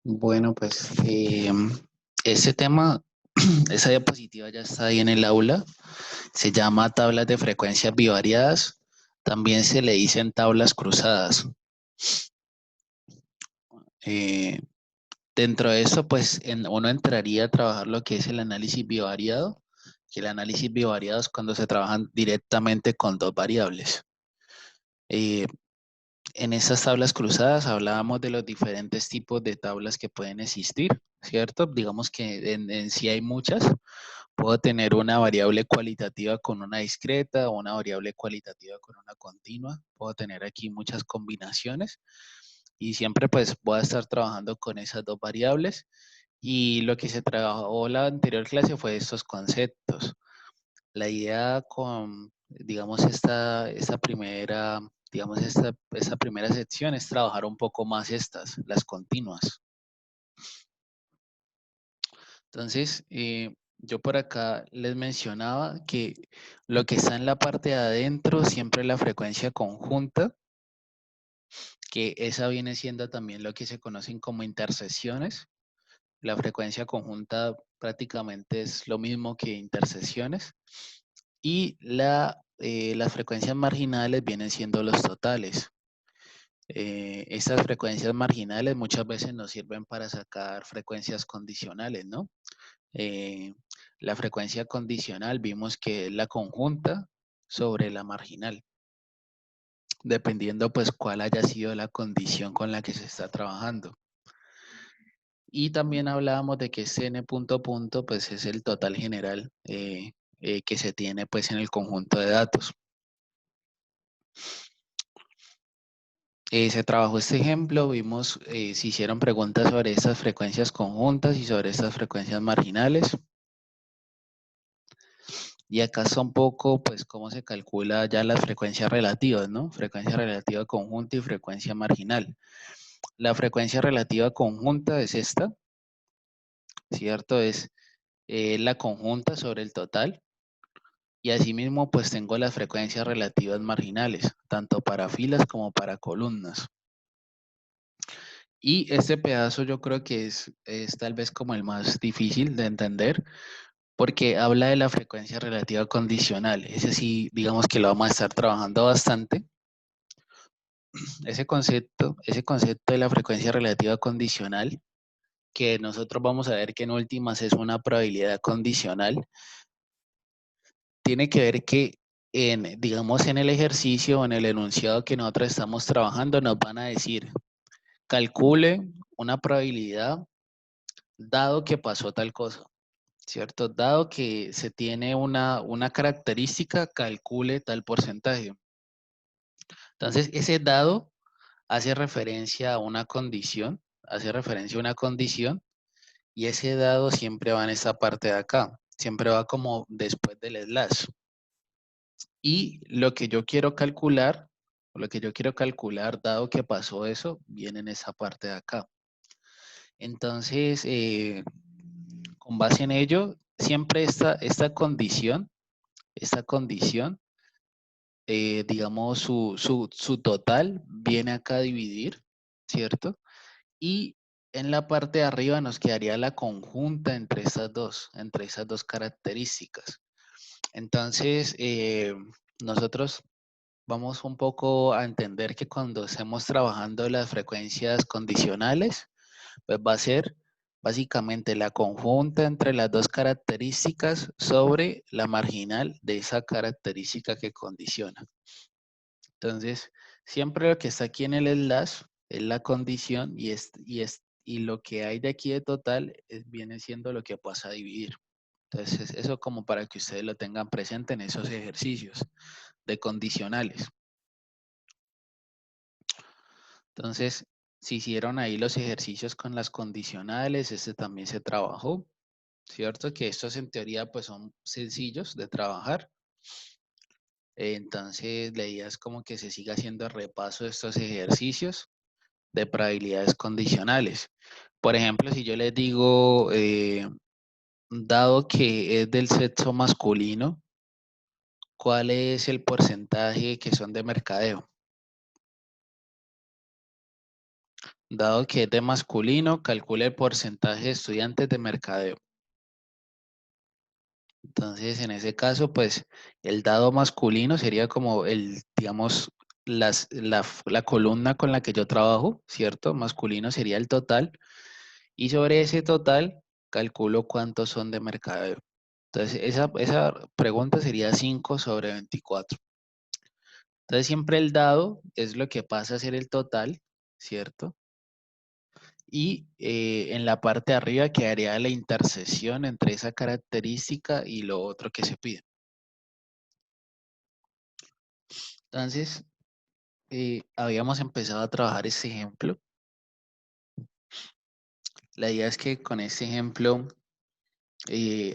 Bueno, pues ese tema, esa diapositiva ya está ahí en el aula. Se llama tablas de frecuencias bivariadas. También se le dicen tablas cruzadas. Eh, Dentro de eso, pues uno entraría a trabajar lo que es el análisis bivariado, que el análisis bivariado es cuando se trabajan directamente con dos variables. Eh, En esas tablas cruzadas hablábamos de los diferentes tipos de tablas que pueden existir, ¿cierto? Digamos que en sí hay muchas. Puedo tener una variable cualitativa con una discreta o una variable cualitativa con una continua. Puedo tener aquí muchas combinaciones y siempre pues voy a estar trabajando con esas dos variables. Y lo que se trabajó la anterior clase fue estos conceptos. La idea con, digamos, esta primera sección es trabajar un poco más las continuas. Entonces, yo por acá les mencionaba que lo que está en la parte de adentro siempre es la frecuencia conjunta, que esa viene siendo también lo que se conocen como intersecciones. La frecuencia conjunta prácticamente es lo mismo que intersecciones. Y las frecuencias marginales vienen siendo los totales. Estas frecuencias marginales muchas veces nos sirven para sacar frecuencias condicionales, ¿no? Eh, la frecuencia condicional vimos que es la conjunta sobre la marginal, dependiendo pues cuál haya sido la condición con la que se está trabajando. Y también hablábamos de que ese n punto punto pues es el total general que se tiene pues en el conjunto de datos. Se trabajó este ejemplo, vimos, se hicieron preguntas sobre estas frecuencias conjuntas y sobre estas frecuencias marginales. Y acá está un poco, pues, cómo se calcula ya las frecuencias relativas, ¿no? Frecuencia relativa conjunta y frecuencia marginal. La frecuencia relativa conjunta es esta, ¿cierto? Es la conjunta sobre el total. Y asimismo, pues, tengo las frecuencias relativas marginales, tanto para filas como para columnas. Y este pedazo yo creo que es tal vez como el más difícil de entender, porque habla de la frecuencia relativa condicional. Ese sí, digamos que lo vamos a estar trabajando bastante. Ese concepto de la frecuencia relativa condicional, que nosotros vamos a ver que en últimas es una probabilidad condicional, tiene que ver que digamos, en el ejercicio o en el enunciado que nosotros estamos trabajando, nos van a decir, calcule una probabilidad dado que pasó tal cosa, ¿cierto? Dado que se tiene una característica, calcule tal porcentaje. Entonces, ese dado hace referencia a una condición, y ese dado siempre va en esta parte de acá, siempre va como después del slash. Y lo que yo quiero calcular, dado que pasó eso, viene en esa parte de acá. Entonces, con base en ello, siempre esta condición, digamos, su total viene acá a dividir, ¿cierto? Y en la parte de arriba nos quedaría la conjunta entre esas dos características. Entonces, nosotros vamos un poco a entender que cuando estemos trabajando las frecuencias condicionales, pues va a ser básicamente la conjunta entre las dos características sobre la marginal de esa característica que condiciona. Entonces, siempre lo que está aquí en el slash es la condición y lo que hay de aquí de total viene siendo lo que pasa a dividir. Entonces, eso como para que ustedes lo tengan presente en esos ejercicios de condicionales. Entonces, se hicieron ahí los ejercicios con las condicionales, este también se trabajó, ¿cierto? Que estos en teoría pues son sencillos de trabajar. Entonces, la idea es como que se siga haciendo el repaso de estos ejercicios de probabilidades condicionales. Por ejemplo, si yo les digo, dado que es del sexo masculino, ¿cuál es el porcentaje que son de mercadeo? Dado que es de masculino, calcule el porcentaje de estudiantes de mercadeo. Entonces, en ese caso, pues el dado masculino sería como digamos, la columna con la que yo trabajo, ¿cierto? Masculino sería el total. Y sobre ese total, calculo cuántos son de mercadeo. Entonces, esa pregunta sería 5 sobre 24. Entonces, siempre el dado es lo que pasa a ser el total, ¿cierto? Y en la parte de arriba quedaría la intersección entre esa característica y lo otro que se pide. Entonces, habíamos empezado a trabajar este ejemplo. La idea es que con este ejemplo,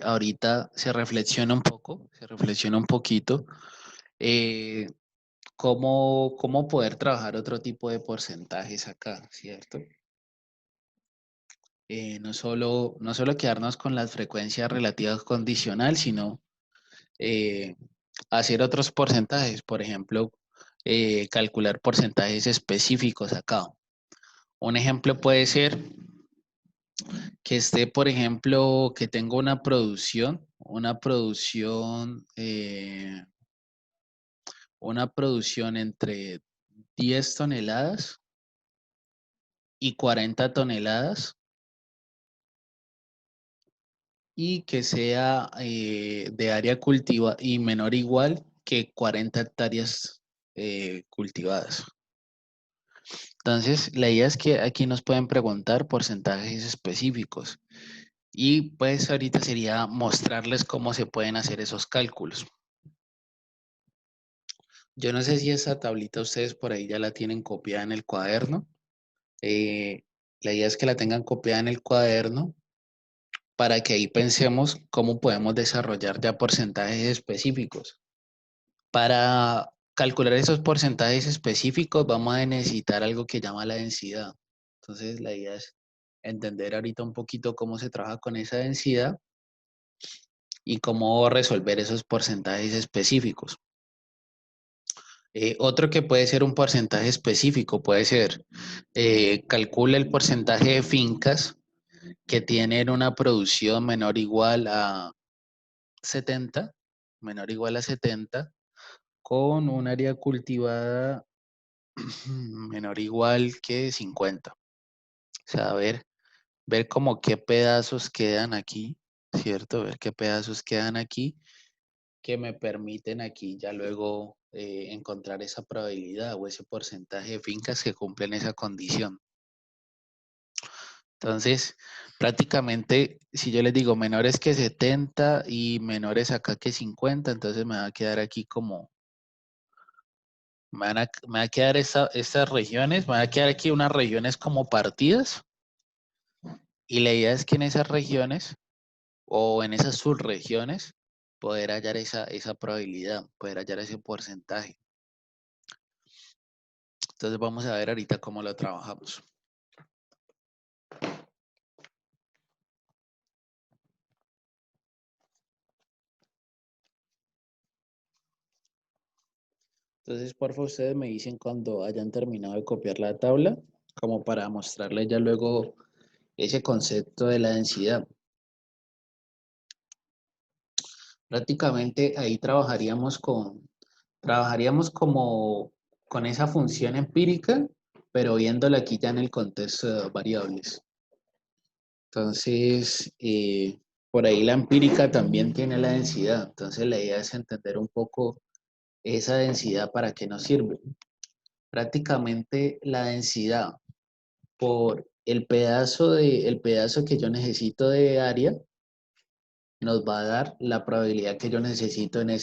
ahorita se reflexiona un poco, se reflexiona un poquito, eh, cómo poder trabajar otro tipo de porcentajes acá, ¿cierto? No solo quedarnos con las frecuencias relativas condicional, sino eh, hacer otros porcentajes, por ejemplo, calcular porcentajes específicos acá. Un ejemplo puede ser que esté, por ejemplo, que tenga una producción entre 10 toneladas y 40 toneladas y que sea de área cultiva y menor o igual que 40 hectáreas cultivadas. Entonces, la idea es que aquí nos pueden preguntar porcentajes específicos y pues ahorita sería mostrarles cómo se pueden hacer esos cálculos. Yo no sé si esa tablita ustedes por ahí ya la tienen copiada en el cuaderno. Eh, la idea es que la tengan copiada en el cuaderno para que ahí pensemos cómo podemos desarrollar ya porcentajes específicos. Para calcular esos porcentajes específicos vamos a necesitar algo que llama la densidad. Entonces la idea es entender ahorita un poquito cómo se trabaja con esa densidad y cómo resolver esos porcentajes específicos. Otro que puede ser un porcentaje específico puede ser, calcula el porcentaje de fincas que tienen una producción menor o igual a 70, menor o igual a 70, con un área cultivada menor o igual que 50. O sea, ver como qué pedazos quedan aquí, ¿cierto? Ver qué pedazos quedan aquí que me permiten aquí ya luego encontrar esa probabilidad o ese porcentaje de fincas que cumplen esa condición. Entonces, prácticamente, si yo les digo menores que 70 y menores acá que 50, entonces me va a quedar aquí como, me va a quedar estas regiones, me va a quedar aquí unas regiones como partidas y la idea es que en esas regiones o en esas subregiones poder hallar esa probabilidad, poder hallar ese porcentaje. Entonces vamos a ver ahorita cómo lo trabajamos. Entonces, por favor, ustedes me dicen cuando hayan terminado de copiar la tabla, como para mostrarles ya luego ese concepto de la densidad. Prácticamente ahí trabajaríamos como con esa función empírica, pero viéndola aquí ya en el contexto de variables. Entonces, por ahí la empírica también tiene la densidad. Entonces, la idea es entender un poco esa densidad para qué nos sirve. Prácticamente la densidad por el pedazo que yo necesito de área nos va a dar la probabilidad que yo necesito en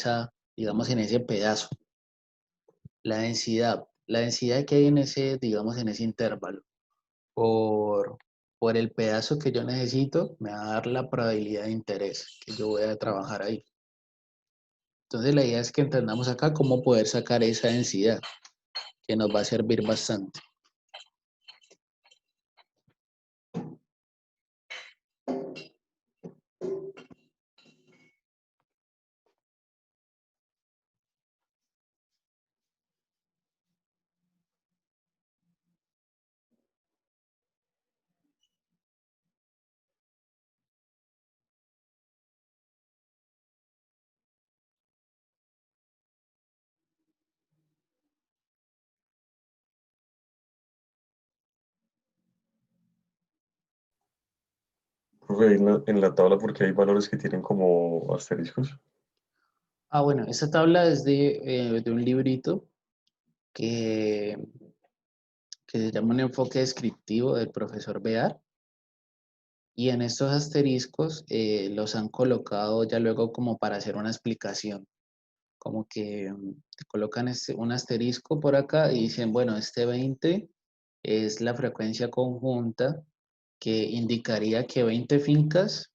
digamos, en ese pedazo. La densidad que hay en ese, digamos, en ese intervalo por, por el pedazo que yo necesito me va a dar la probabilidad de interés que yo voy a trabajar ahí. Entonces la idea es que entendamos acá cómo poder sacar esa densidad que nos va a servir bastante. Profe, ahí en la tabla porque hay valores que tienen como asteriscos. Ah, bueno, esta tabla es de un librito que, que se llama Un enfoque descriptivo del profesor Bear. Y en estos asteriscos los han colocado ya luego como para hacer una explicación. Como que te colocan un asterisco por acá y dicen, bueno, este 20 es la frecuencia conjunta que indicaría que 20 fincas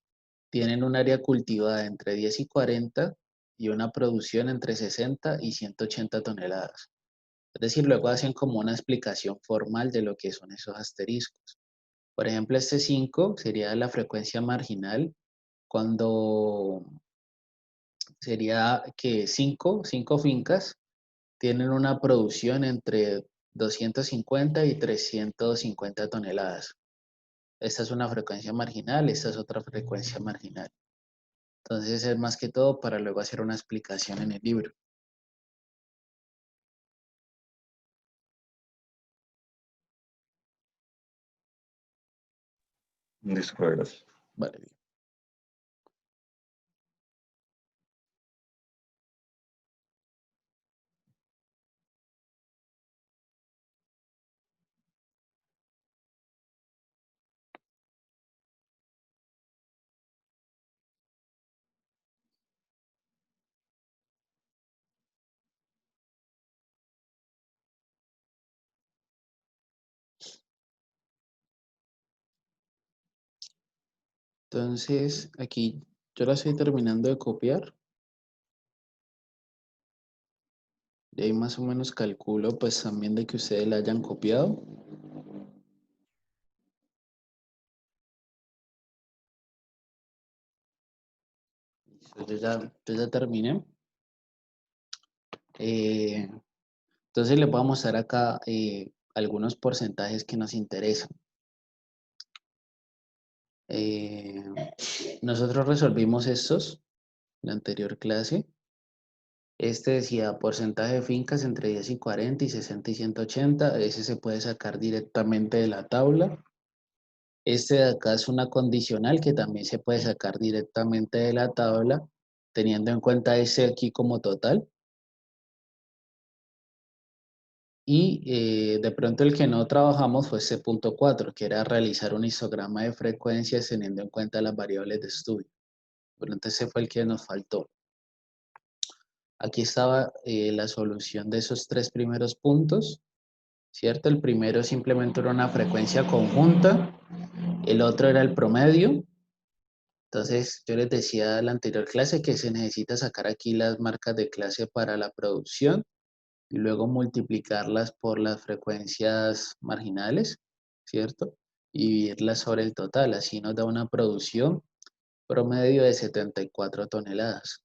tienen un área cultivada entre 10 y 40 y una producción entre 60 y 180 toneladas. Es decir, luego hacen como una explicación formal de lo que son esos asteriscos. Por ejemplo, este 5 sería la frecuencia marginal cuando sería que cinco fincas tienen una producción entre 250 y 350 toneladas. Esta es una frecuencia marginal, esta es otra frecuencia marginal. Entonces es más que todo para luego hacer una explicación en el libro. Listo, profe, gracias. Vale. Entonces aquí yo la estoy terminando de copiar. Y ahí más o menos calculo pues también de que ustedes la hayan copiado. Yo ya terminé. Eh, entonces les voy a mostrar acá algunos porcentajes que nos interesan. Eh, nosotros resolvimos estos en la anterior clase. Este decía porcentaje de fincas entre 10 y 40 y 60 y 180. Ese se puede sacar directamente de la tabla. Este de acá es una condicional que también se puede sacar directamente de la tabla, teniendo en cuenta ese aquí como total. Y de pronto el que no trabajamos fue ese punto 4, que era realizar un histograma de frecuencias teniendo en cuenta las variables de estudio. Pero entonces ese fue el que nos faltó. Aquí estaba la solución de esos tres primeros puntos, ¿cierto? El primero simplemente era una frecuencia conjunta, el otro era el promedio. Entonces yo les decía en la anterior clase que se necesita sacar aquí las marcas de clase para la producción y luego multiplicarlas por las frecuencias marginales, ¿cierto? Y dividirlas sobre el total. Así nos da una producción promedio de 74 toneladas.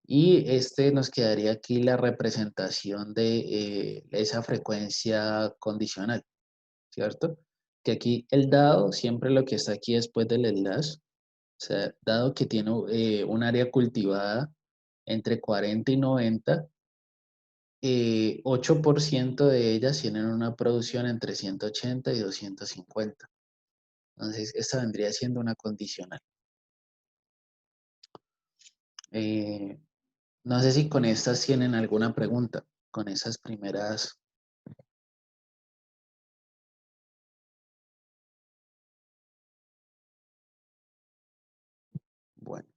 Y este nos quedaría aquí la representación de esa frecuencia condicional, ¿cierto? Que aquí el dado, siempre lo que está aquí después del slash, o sea, dado que tiene un área cultivada entre 40 y 90, 8% de ellas tienen una producción entre 180 y 250. Entonces, esta vendría siendo una condicional. Eh, no sé si con estas tienen alguna pregunta, con esas primeras. Bueno,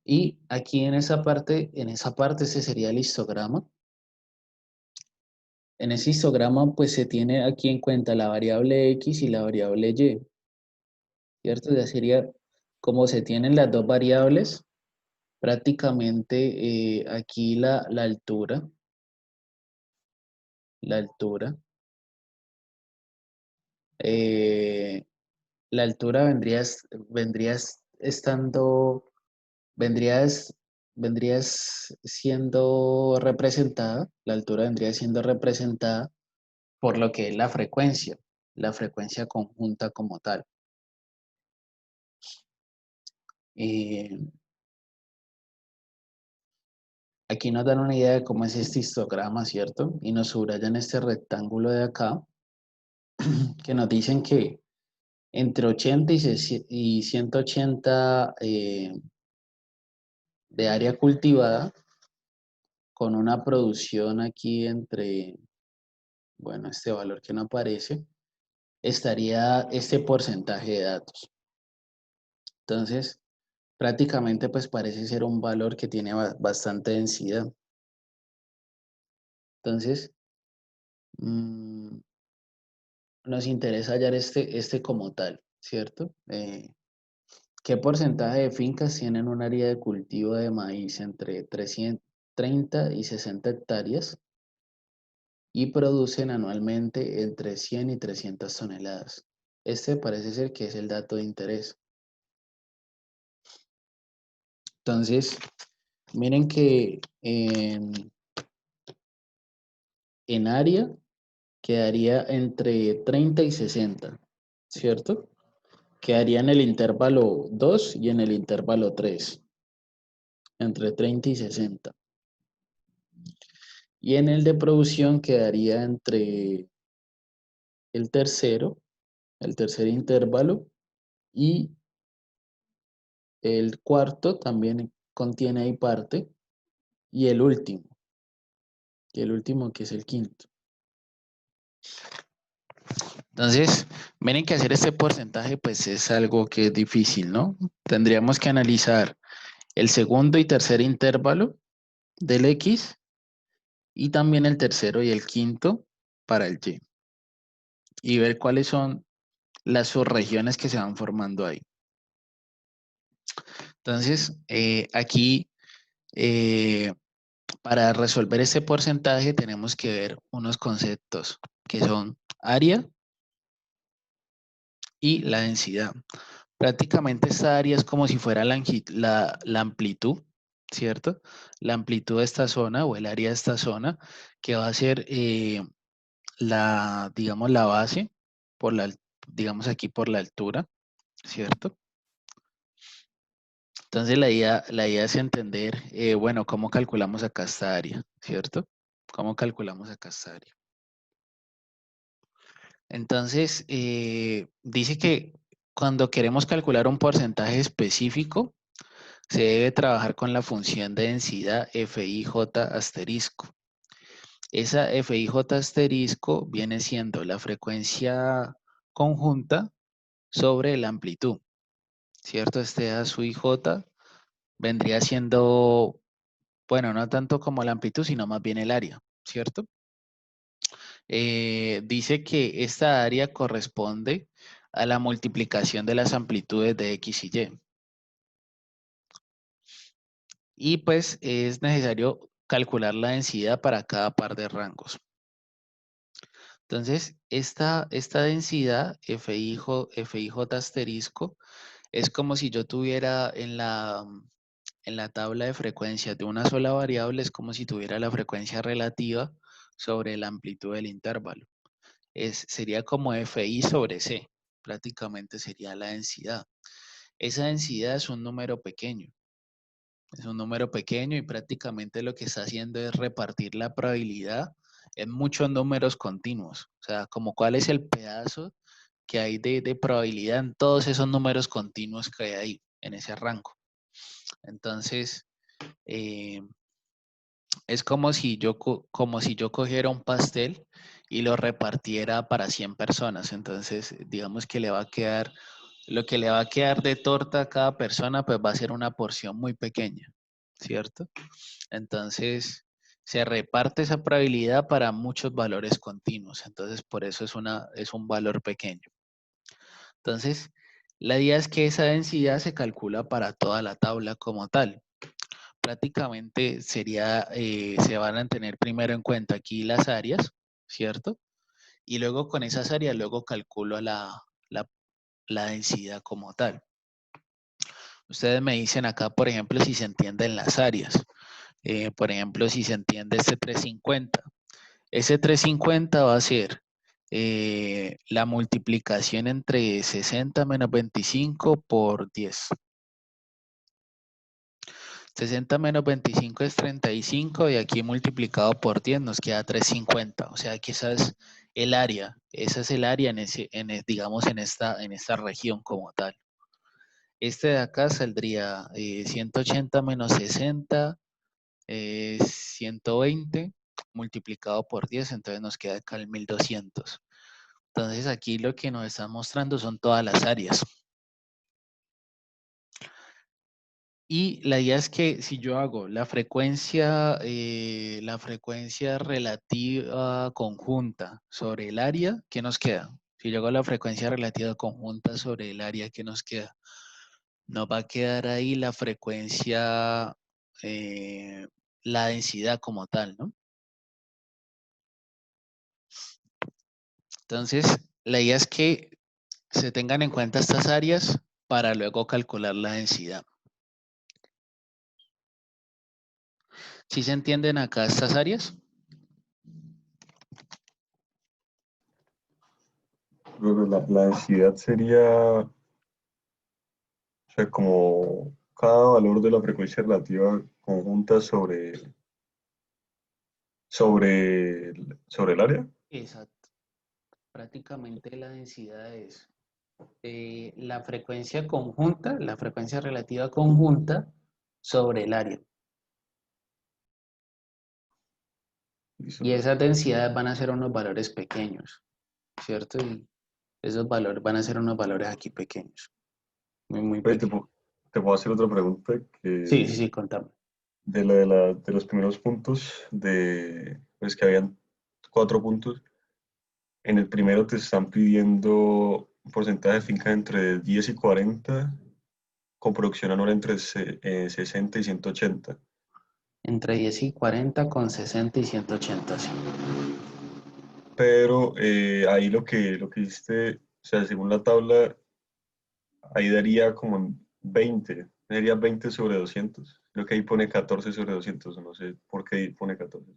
y aquí en esa parte ese sería el histograma. En ese histograma, pues se tiene aquí en cuenta la variable X y la variable Y, ¿cierto? Ya sería como se tienen las dos variables, prácticamente aquí la altura, eh, la altura estando, vendrías, vendrías siendo representada, la altura vendría siendo representada por lo que es la frecuencia conjunta como tal. Eh, aquí nos dan una idea de cómo es este histograma, ¿cierto? Y nos subrayan este rectángulo de acá, que nos dicen que entre 80 y 180 de área cultivada, con una producción aquí entre, bueno, este valor que no aparece, estaría este porcentaje de datos. Entonces, prácticamente pues parece ser un valor que tiene bastante densidad. Entonces, mm, nos interesa hallar este como tal, ¿cierto? ¿Qué porcentaje de fincas tienen un área de cultivo de maíz entre 330 y 60 hectáreas y producen anualmente entre 100 y 300 toneladas? Este parece ser que es el dato de interés. Entonces, miren que en área quedaría entre 30 y 60, ¿cierto? Quedaría en el intervalo 2 y en el intervalo 3, entre 30 y 60. Y en el de producción quedaría entre el el tercer intervalo, y el cuarto también contiene ahí parte, y el último que es el quinto. Entonces, miren que hacer este porcentaje pues es algo que es difícil, ¿no? Tendríamos que analizar el segundo y tercer intervalo del X y también el tercero y el quinto para el Y ver cuáles son las subregiones que se van formando ahí. Entonces, aquí, para resolver este porcentaje tenemos que ver unos conceptos que son área y la densidad. Prácticamente esta área es como si fuera la amplitud, ¿cierto? La amplitud de esta zona o el área de esta zona, que va a ser digamos, la base, por digamos aquí por la altura, ¿cierto? Entonces la idea es entender, bueno, cómo calculamos acá esta área, ¿cierto? ¿Cómo calculamos acá esta área? Entonces, dice que cuando queremos calcular un porcentaje específico, se debe trabajar con la función de densidad FIJ asterisco. Esa FIJ asterisco viene siendo la frecuencia conjunta sobre la amplitud, ¿cierto? Este A su IJ vendría siendo, bueno, no tanto como la amplitud, sino más bien el área, ¿cierto? Dice que esta área corresponde a la multiplicación de las amplitudes de X y Y. Y pues es necesario calcular la densidad para cada par de rangos. Entonces, esta densidad FIJ asterisco es como si yo tuviera en la tabla de frecuencias de una sola variable, es como si tuviera la frecuencia relativa sobre la amplitud del intervalo. Sería como FI sobre C, prácticamente sería la densidad. Esa densidad es un número pequeño. Es un número pequeño y prácticamente lo que está haciendo es repartir la probabilidad en muchos números continuos. O sea, como cuál es el pedazo que hay de probabilidad en todos esos números continuos que hay ahí, en ese rango. Entonces, es como si yo cogiera un pastel y lo repartiera para 100 personas. Entonces, digamos que lo que le va a quedar de torta a cada persona, pues va a ser una porción muy pequeña, ¿cierto? Entonces, se reparte esa probabilidad para muchos valores continuos. Entonces, por eso es un valor pequeño. Entonces, la idea es que esa densidad se calcula para toda la tabla como tal. Prácticamente se van a tener primero en cuenta aquí las áreas, ¿cierto? Y luego con esas áreas, luego calculo la densidad como tal. Ustedes me dicen acá, por ejemplo, si se entienden las áreas. Por ejemplo, si se entiende este 350. Ese 350 va a ser la multiplicación entre 60 menos 25 por 10. 60 menos 25 es 35 y aquí multiplicado por 10 nos queda 350. O sea que esa es el área. Ese es el área digamos, en esta región como tal. Este de acá saldría 180 menos 60, 120 multiplicado por 10, entonces nos queda acá el 1200. Entonces aquí lo que nos están mostrando son todas las áreas. Y la idea es que si yo hago la frecuencia relativa conjunta sobre el área, ¿qué nos queda? Si yo hago la frecuencia relativa conjunta sobre el área, ¿qué nos queda? Nos va a quedar ahí la frecuencia, la densidad como tal, ¿no? Entonces, la idea es que se tengan en cuenta estas áreas para luego calcular la densidad. ¿Sí se entienden acá estas áreas? Luego la densidad sería, o sea, como cada valor de la frecuencia relativa conjunta sobre el área. Exacto. Prácticamente la densidad es la frecuencia conjunta, la frecuencia relativa conjunta sobre el área. Listo, Y esas perfecto. densidades van a ser unos valores pequeños, ¿cierto? Y esos valores van a ser unos valores aquí pequeños, muy, muy Oye, pequeños. te puedo hacer otra pregunta Sí, sí, que sí, contame. de los primeros puntos, pues que habían 4 puntos. En el primero te están pidiendo un porcentaje de finca entre 10 y 40 con producción anual entre 60 y 180. Entre 10 y 40 con 60 y 180, sí. Pero ahí lo que hiciste, o sea, según la tabla, ahí daría como 20, daría 20 sobre 200. Creo que ahí pone 14 sobre 200, no sé por qué ahí pone 14.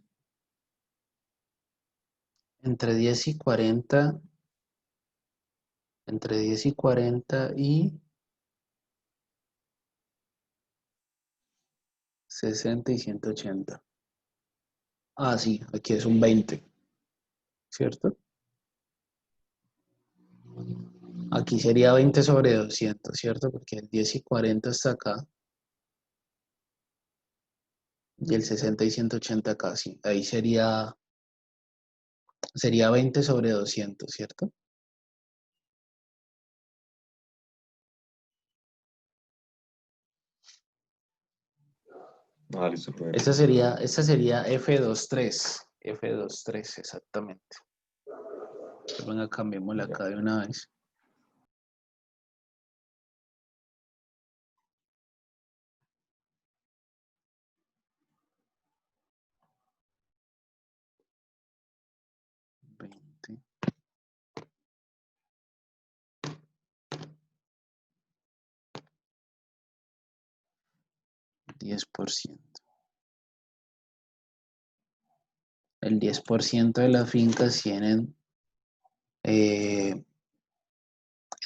Entre 10 y 40, entre 10 y 40 y 60 y 180. Ah, sí, aquí es un 20, ¿cierto? Aquí sería 20 sobre 200, ¿cierto? Porque el 10 y 40 está acá y el 60 y 180 acá, sí. Ahí sería 20 sobre 200, ¿cierto? Ah, listo, Esta sería F23, exactamente. Venga, cambiémosla ya. acá de una vez. Veinte, 10%. El 10% de las fincas tienen eh,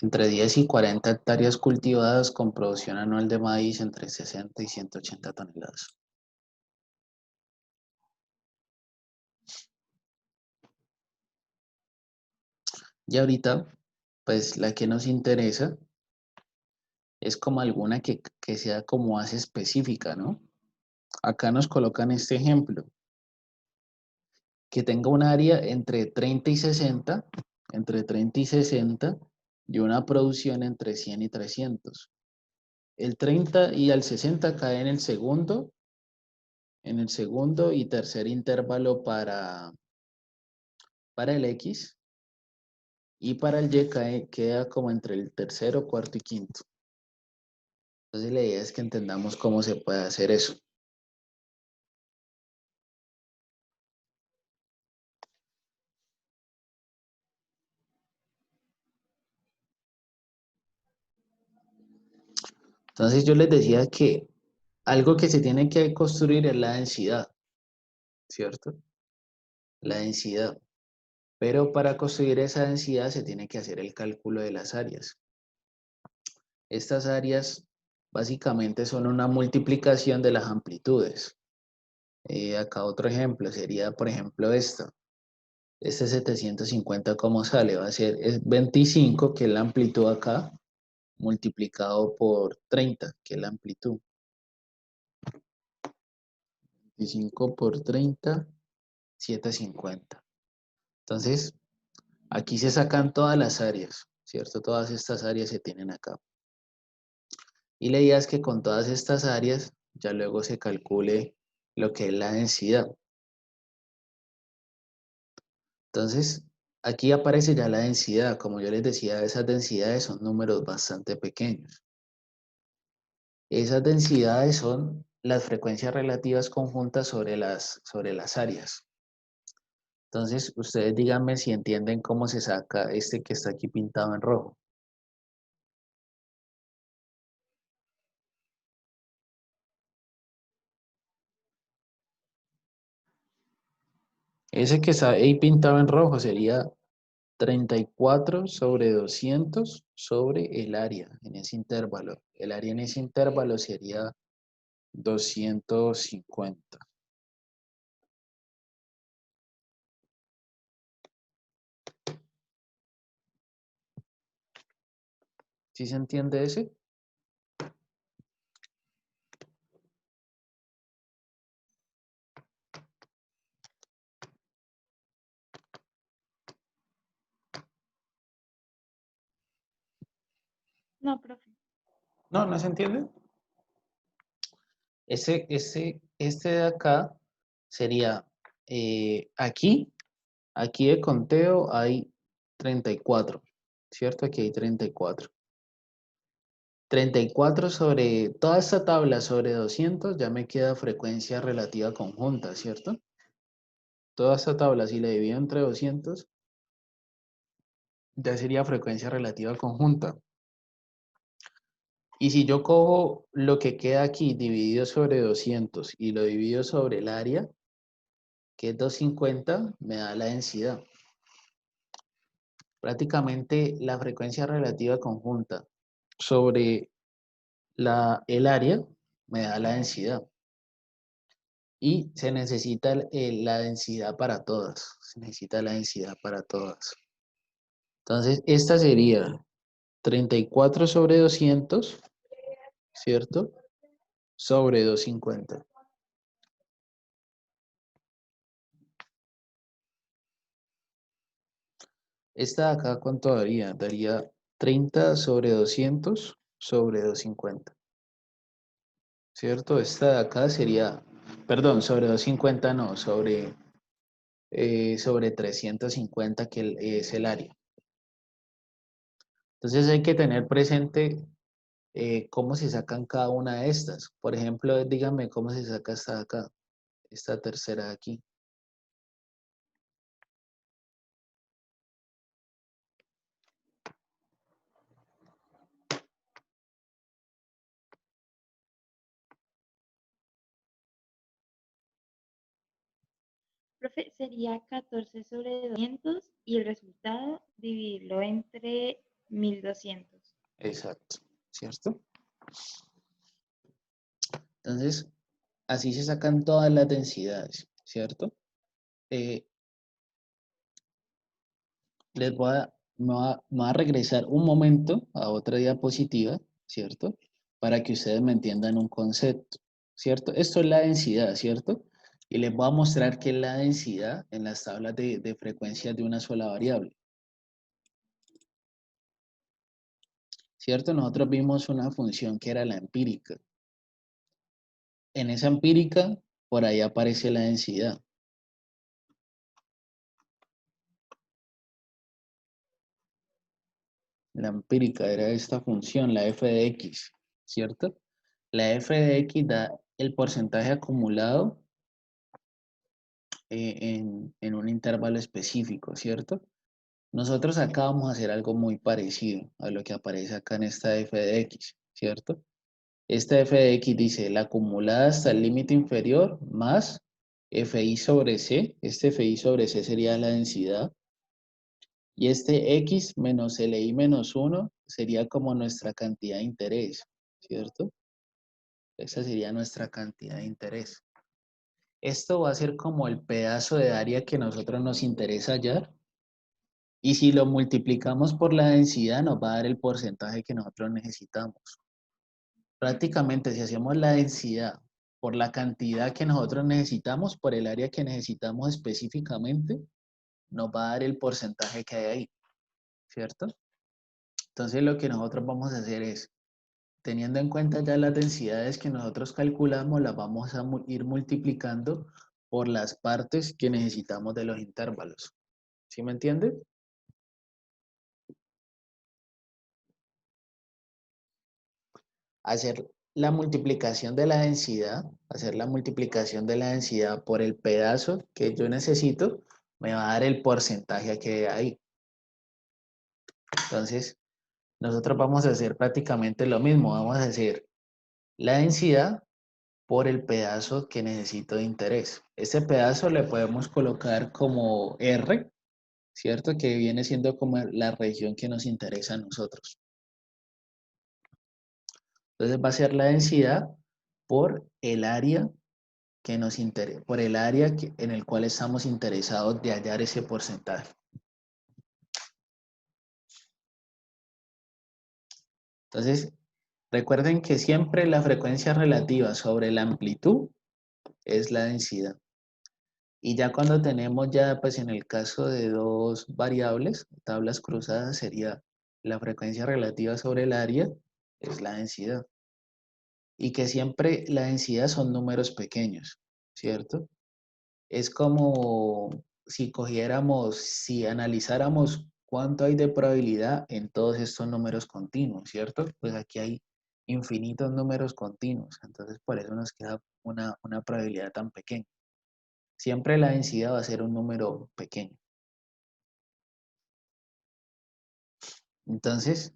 entre 10 y 40 hectáreas cultivadas con producción anual de maíz entre 60 y 180 toneladas. Y ahorita, pues la que nos interesa es como alguna que sea como más específica, ¿no? Acá nos colocan este ejemplo, que tenga un área entre 30 y 60, entre 30 y 60, y una producción entre 100 y 300. El 30 y el 60 cae en el segundo y tercer intervalo para el X, y para el Y queda como entre el tercero, cuarto y quinto. Entonces la idea es que entendamos cómo se puede hacer eso. Entonces yo les decía que algo que se tiene que construir es la densidad, ¿cierto? La densidad. Pero para construir esa densidad se tiene que hacer el cálculo de las áreas. Estas áreas básicamente son una multiplicación de las amplitudes. Acá otro ejemplo sería, por ejemplo, esta. Este 750, ¿cómo sale? Va a ser es 25, que es la amplitud acá, multiplicado por 30, que es la amplitud. 25 por 30, 750. Entonces, aquí se sacan todas las áreas, ¿cierto? Todas estas áreas se tienen acá. Y la idea es que con todas estas áreas ya luego se calcule lo que es la densidad. Entonces, aquí aparece ya la densidad. Como yo les decía, esas densidades son números bastante pequeños. Esas densidades son las frecuencias relativas conjuntas sobre las áreas. Entonces, ustedes díganme si entienden cómo se saca este que está aquí pintado en rojo. Ese que está ahí pintado en rojo sería 34 sobre 200 sobre el área en ese intervalo. El área en ese intervalo sería 250. ¿Sí se entiende ese? No, profe. No, ¿no se entiende? Este de acá sería aquí de conteo hay 34, ¿cierto? Aquí hay 34. 34 sobre toda esta tabla sobre 200 ya me queda frecuencia relativa conjunta, ¿cierto? Toda esta tabla, si la divido entre 200, ya sería frecuencia relativa conjunta. Y si yo cojo lo que queda aquí dividido sobre 200 y lo divido sobre el área, que es 250, me da la densidad. Prácticamente la frecuencia relativa conjunta sobre el área me da la densidad. Y se necesita la densidad para todas. Se necesita la densidad para todas. Entonces, esta sería 34 sobre 200, ¿cierto? Sobre 250. Esta de acá, ¿cuánto daría? Daría 30 sobre 200 sobre 250. ¿Cierto? Esta de acá sería, perdón, sobre 250 no, sobre 350 que es el área. Entonces hay que tener presente cómo se sacan cada una de estas. Por ejemplo, díganme cómo se saca esta de acá, esta tercera de aquí. Profe, sería 14 sobre 200 y el resultado dividirlo entre 1200. Exacto, ¿cierto? Entonces, así se sacan todas las densidades, ¿cierto? Eh, me voy a regresar un momento a otra diapositiva, ¿cierto? Para que ustedes me entiendan un concepto, ¿cierto? Esto es la densidad, ¿cierto? Y les voy a mostrar qué es la densidad en las tablas de frecuencias de una sola variable, ¿cierto? Nosotros vimos una función que era la empírica. En esa empírica, por ahí aparece la densidad. La empírica era esta función, la f de x, ¿cierto? La f de x da el porcentaje acumulado en un intervalo específico, ¿cierto? Nosotros acá vamos a hacer algo muy parecido a lo que aparece acá en esta f de x, ¿cierto? Esta f de x dice la acumulada hasta el límite inferior más fi sobre c. Este fi sobre c sería la densidad. Y este x menos li menos 1 sería como nuestra cantidad de interés, ¿cierto? Esa sería nuestra cantidad de interés. Esto va a ser como el pedazo de área que a nosotros nos interesa hallar. Y si lo multiplicamos por la densidad, nos va a dar el porcentaje que nosotros necesitamos. Prácticamente, si hacemos la densidad por la cantidad que nosotros necesitamos, por el área que necesitamos específicamente, nos va a dar el porcentaje que hay ahí, ¿cierto? Entonces, lo que nosotros vamos a hacer es, teniendo en cuenta ya las densidades que nosotros calculamos, las vamos a ir multiplicando por las partes que necesitamos de los intervalos. ¿Sí me entienden? Hacer la multiplicación de la densidad, hacer la multiplicación de la densidad por el pedazo que yo necesito, me va a dar el porcentaje que hay ahí. Entonces, nosotros vamos a hacer prácticamente lo mismo. Vamos a hacer la densidad por el pedazo que necesito de interés. Este pedazo le podemos colocar como R, ¿cierto? Que viene siendo como la región que nos interesa a nosotros. Entonces va a ser la densidad por el área que nos interesa, por el área en el cual estamos interesados de hallar ese porcentaje. Entonces, recuerden que siempre la frecuencia relativa sobre la amplitud es la densidad. Y ya cuando tenemos ya, pues en el caso de dos variables, tablas cruzadas, sería la frecuencia relativa sobre el área, es la densidad. Y que siempre la densidad son números pequeños, ¿cierto? Es como si cogiéramos, si analizáramos cuánto hay de probabilidad en todos estos números continuos, ¿cierto? Pues aquí hay infinitos números continuos, entonces por eso nos queda una probabilidad tan pequeña. Siempre la densidad va a ser un número pequeño. Entonces,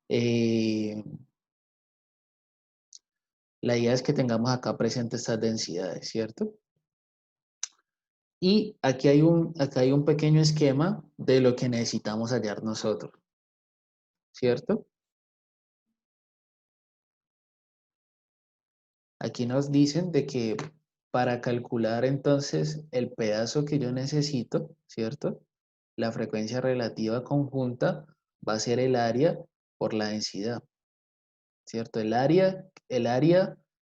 la idea es que tengamos acá presentes estas densidades, ¿cierto? Y acá hay un pequeño esquema de lo que necesitamos hallar nosotros, ¿cierto? Aquí nos dicen de que para calcular entonces el pedazo que yo necesito, ¿cierto? La frecuencia relativa conjunta va a ser el área por la densidad, ¿cierto? El área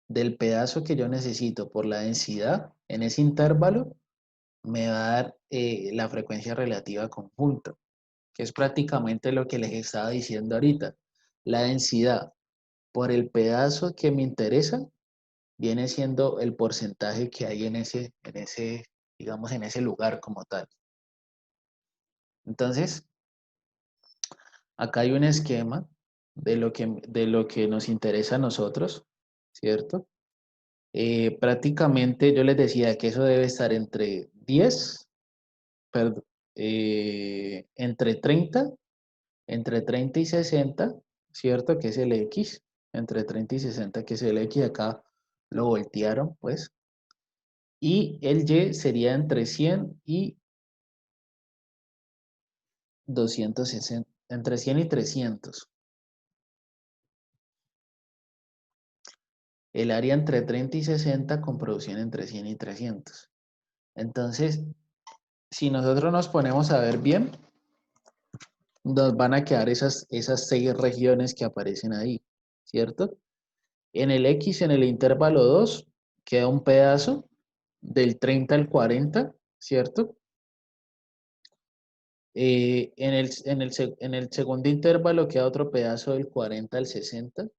del pedazo que yo necesito por la densidad en ese intervalo me va a dar la frecuencia relativa conjunta, que es prácticamente lo que les estaba diciendo ahorita. La densidad por el pedazo que me interesa viene siendo el porcentaje que hay digamos, en ese lugar como tal. Entonces, acá hay un esquema de lo que nos interesa a nosotros, ¿cierto? Prácticamente yo les decía que eso debe estar entre 10, perdón, entre 30 y 60, ¿cierto? Que es el X, entre 30 y 60, que es el X, acá lo voltearon, pues. Y el Y sería entre 100 y 260, entre 100 y 300. El área entre 30 y 60 con producción entre 100 y 300. Entonces, si nosotros nos ponemos a ver bien, nos van a quedar esas 6 regiones que aparecen ahí, ¿cierto? En el X, en el intervalo 2, queda un pedazo del 30 al 40, ¿cierto? En el segundo intervalo queda otro pedazo del 40 al 60.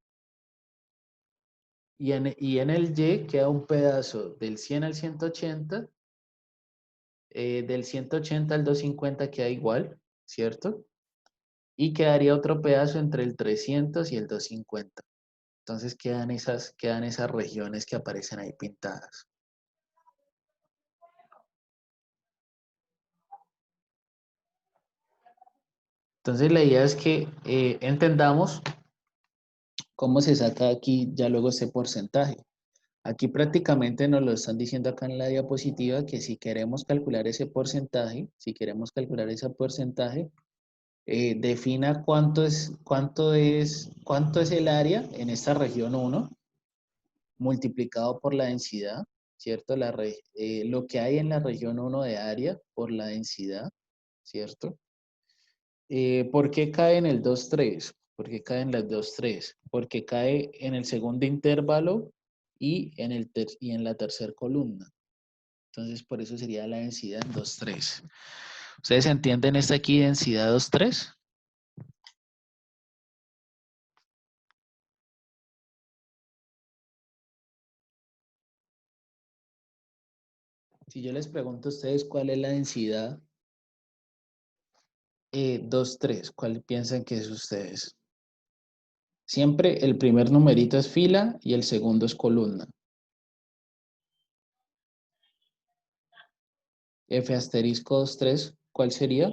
Y en el Y queda un pedazo del 100 al 180, del 180 al 250 queda igual, ¿cierto? Y quedaría otro pedazo entre el 300 y el 250. Entonces quedan esas regiones que aparecen ahí pintadas. Entonces la idea es que entendamos cómo se saca aquí ya luego ese porcentaje. Aquí prácticamente nos lo están diciendo acá en la diapositiva que si queremos calcular ese porcentaje, defina cuánto es el área en esta región 1 multiplicado por la densidad, ¿cierto? Lo que hay en la región 1 de área por la densidad, ¿cierto? ¿Por qué cae en el 2,3? ¿Por qué cae en las 2,3? Porque cae en el segundo intervalo y en la tercera columna. Entonces, por eso sería la densidad en 2,3. ¿Ustedes entienden esta aquí, densidad 2,3? Si yo les pregunto a ustedes cuál es la densidad 2,3, ¿cuál piensan que es ustedes? Siempre el primer numerito es fila y el segundo es columna. F asterisco 2,3, ¿cuál sería?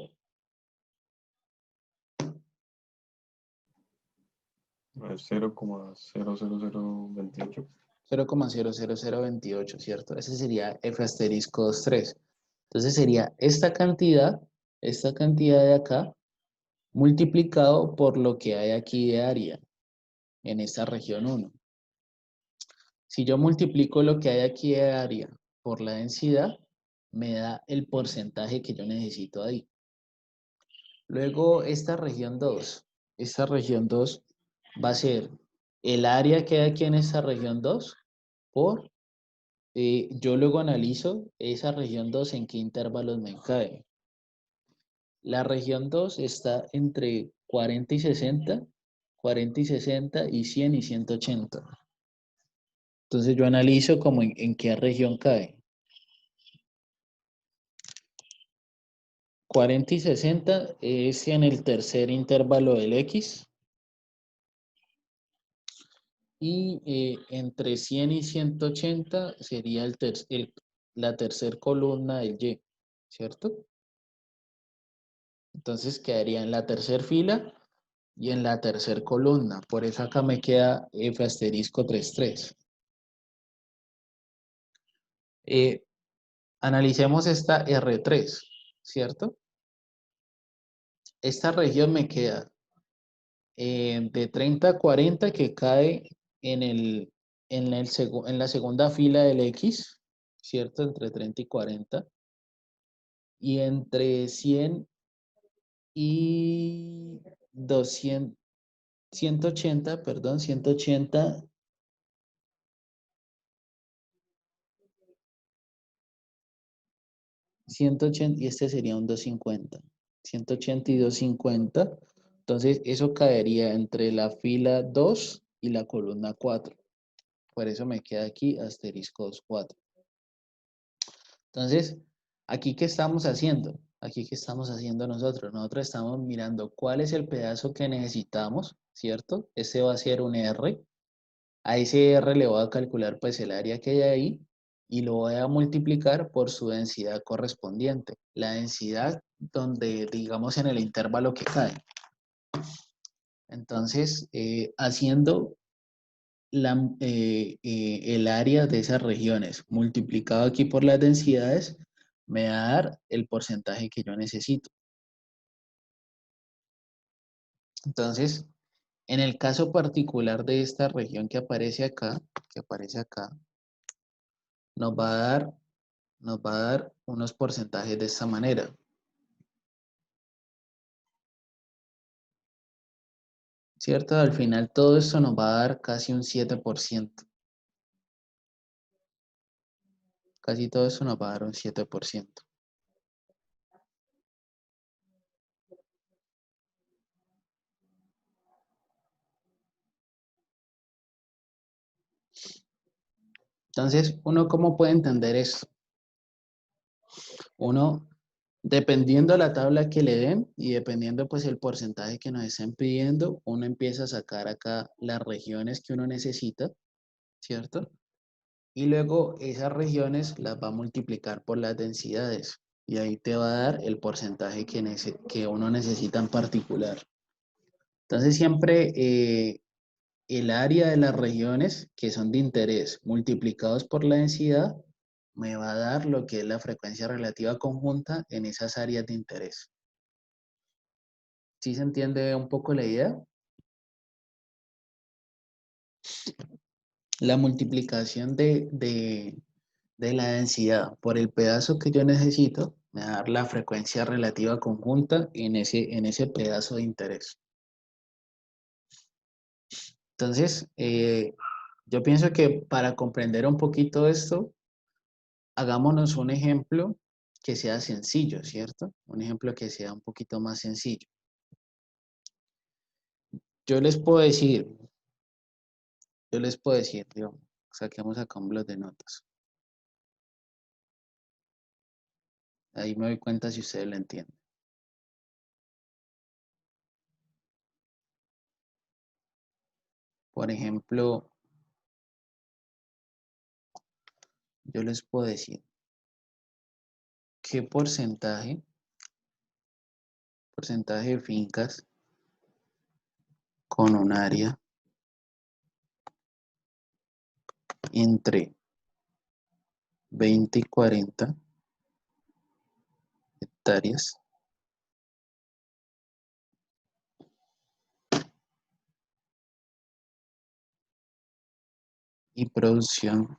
0,00028. 0,00028, ¿cierto? Ese sería F asterisco 2,3. Entonces sería esta cantidad de acá, multiplicado por lo que hay aquí de área en esta región 1. Si yo multiplico lo que hay aquí de área por la densidad, me da el porcentaje que yo necesito ahí. Luego esta región 2 va a ser el área que hay aquí en esta región 2 por, yo luego analizo esa región 2 en qué intervalos me cae. La región 2 está entre 40 y 60, 40 y 60 y 100 y 180. Entonces yo analizo como en qué región cae. 40 y 60 es en el tercer intervalo del X. Y entre 100 y 180 sería la tercera columna del Y, ¿cierto? Entonces quedaría en la tercera fila y en la tercera columna. Por eso acá me queda F asterisco 3,3. Analicemos esta R3, ¿cierto? Esta región me queda de 30 a 40 que cae en la segunda fila del X, ¿cierto? Entre 30 y 40. Y entre 100 y 200, 180, perdón, 180, 180, y este sería un 250. 180 y 250. Entonces, eso caería entre la fila 2 y la columna 4. Por eso me queda aquí asterisco 2,4. Entonces, ¿aquí qué estamos haciendo? Aquí qué estamos haciendo nosotros. Nosotros estamos mirando cuál es el pedazo que necesitamos, ¿cierto? Este va a ser un R. A ese R le voy a calcular pues el área que hay ahí y lo voy a multiplicar por su densidad correspondiente. La densidad donde, digamos, en el intervalo que cae. Entonces, haciendo el área de esas regiones multiplicado aquí por las densidades, me va a dar el porcentaje que yo necesito. Entonces, en el caso particular de esta región que aparece acá, nos va a dar unos porcentajes de esta manera. ¿Cierto? Al final todo esto nos va a dar casi un 7%. Casi todo eso nos va a dar un 7%. Entonces, ¿uno cómo puede entender esto? Uno, dependiendo la tabla que le den y dependiendo pues el porcentaje que nos estén pidiendo, uno empieza a sacar acá las regiones que uno necesita, ¿cierto? Y luego esas regiones las va a multiplicar por las densidades y ahí te va a dar el porcentaje que uno necesita en particular. Entonces siempre el área de las regiones que son de interés multiplicados por la densidad me va a dar lo que es la frecuencia relativa conjunta en esas áreas de interés. ¿Sí se entiende un poco la idea? La multiplicación de de la densidad por el pedazo que yo necesito, me va a dar la frecuencia relativa conjunta en ese pedazo de interés. Entonces, yo pienso que para comprender un poquito esto, hagámonos un ejemplo que sea sencillo, ¿cierto? Un ejemplo que sea un poquito más sencillo. Yo les puedo decir, digamos, saquemos acá un bloc de notas. Ahí me doy cuenta si ustedes lo entienden. Por ejemplo, yo les puedo decir qué porcentaje de fincas con un área entre 20 y 40 hectáreas y producción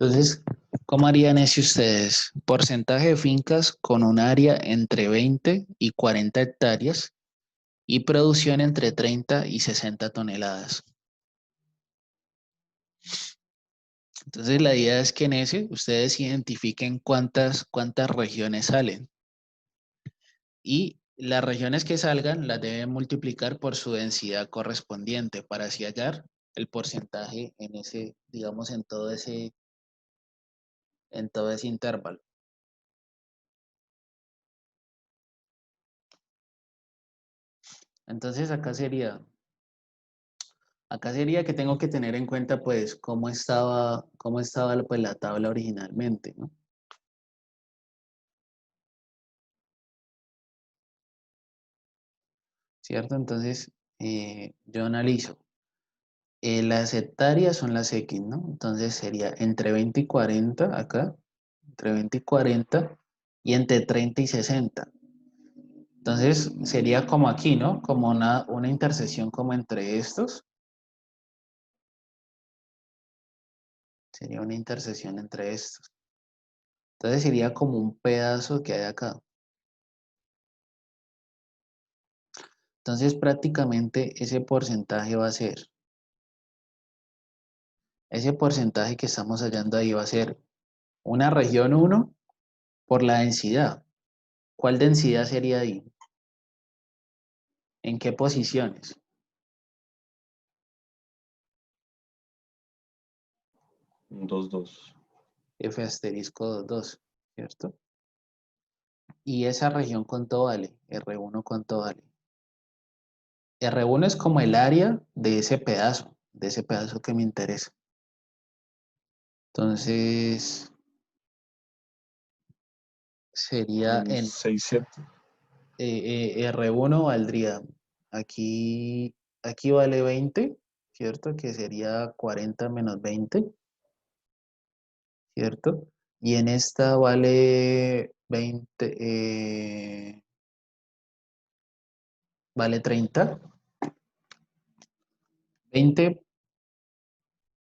Entonces, ¿cómo harían eso ustedes? Porcentaje de fincas con un área entre 20 y 40 hectáreas y producción entre 30 y 60 toneladas. Entonces, la idea es que en ese ustedes identifiquen cuántas regiones salen. Y las regiones que salgan las deben multiplicar por su densidad correspondiente para así hallar el porcentaje en ese, digamos, en todo ese intervalo. Entonces acá sería que tengo que tener en cuenta pues cómo estaba pues, la tabla originalmente, ¿no? ¿Cierto? Entonces yo analizo. Las hectáreas son las X, ¿no? Entonces sería entre 20 y 40 acá, entre 20 y 40 y entre 30 y 60. Entonces sería como aquí, ¿no? Como una intersección como entre estos. Sería una intersección entre estos. Entonces sería como un pedazo que hay acá. Entonces prácticamente ese porcentaje va a ser, ese porcentaje que estamos hallando ahí va a ser una región 1 por la densidad. ¿Cuál densidad sería ahí? ¿En qué posiciones? 2, 2. F asterisco 2, 2, ¿cierto? Y esa región ¿cuánto vale? R1 ¿cuánto vale? R1 es como el área de ese pedazo que me interesa. Entonces, sería en 6, 7. R1 valdría, aquí vale 20, ¿cierto? Que sería 40 menos 20, ¿cierto? Y en esta vale 20, vale 30. 20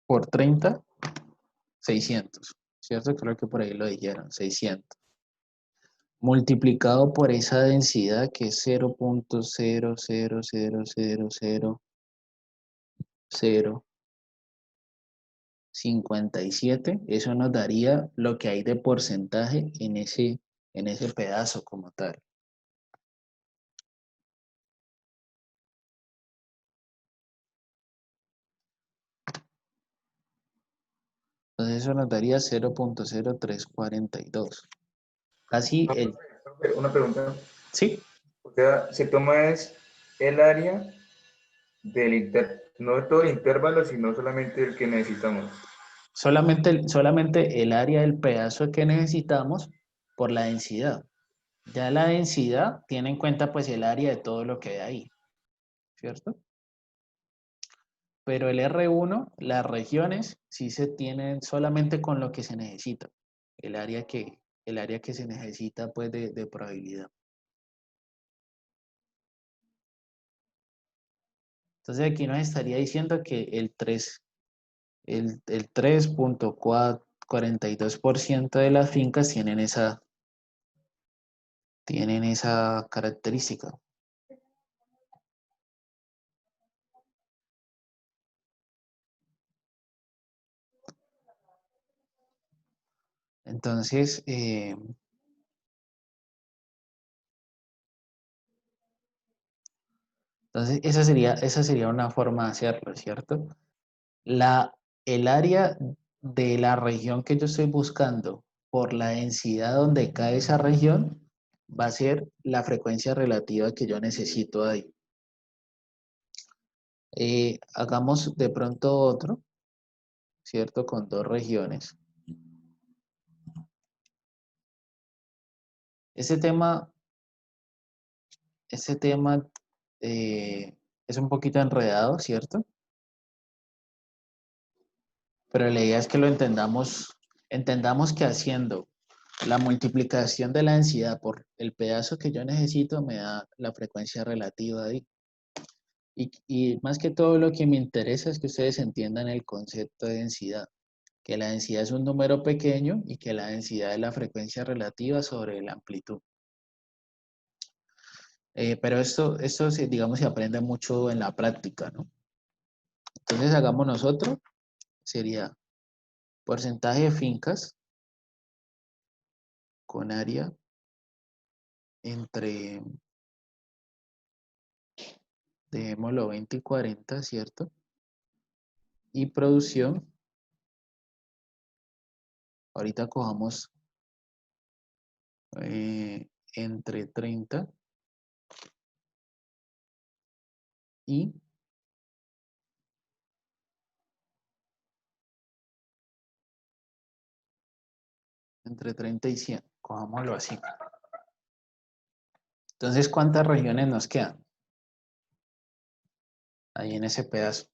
por 30, 600, ¿cierto? Creo que por ahí lo dijeron, 600. Multiplicado por esa densidad que es 0.0000057, eso nos daría lo que hay de porcentaje en ese pedazo como tal. Entonces eso nos daría 0.0342. Casi el... Una pregunta. Sí, O sea, se toma es el área del no de todo el intervalo, sino solamente el que necesitamos. solamente el área del pedazo que necesitamos por la densidad. Ya la densidad tiene en cuenta pues el área de todo lo que hay ahí, ¿cierto? Pero el R1, las regiones, sí se tienen solamente con lo que se necesita, el área que se necesita pues de probabilidad. Entonces aquí nos estaría diciendo que el 3.42% de las fincas tienen esa característica. Entonces, esa sería una forma de hacerlo, ¿cierto? El área de la región que yo estoy buscando por la densidad donde cae esa región va a ser la frecuencia relativa que yo necesito ahí. Hagamos de pronto otro, ¿cierto? Con dos regiones. Ese tema es un poquito enredado, ¿cierto? Pero la idea es que lo entendamos que haciendo la multiplicación de la densidad por el pedazo que yo necesito me da la frecuencia relativa ahí. Y más que todo lo que me interesa es que ustedes entiendan el concepto de densidad, que la densidad es un número pequeño y que la densidad es la frecuencia relativa sobre la amplitud. Pero esto digamos, se aprende mucho en la práctica, ¿no? Entonces hagamos nosotros, sería porcentaje de fincas con área entre, dejémoslo 20 y 40, ¿cierto? Y producción, ahorita cojamos entre 30 y entre 30 y 100, cojámoslo así. Entonces, ¿cuántas regiones nos quedan? Ahí en ese pedazo.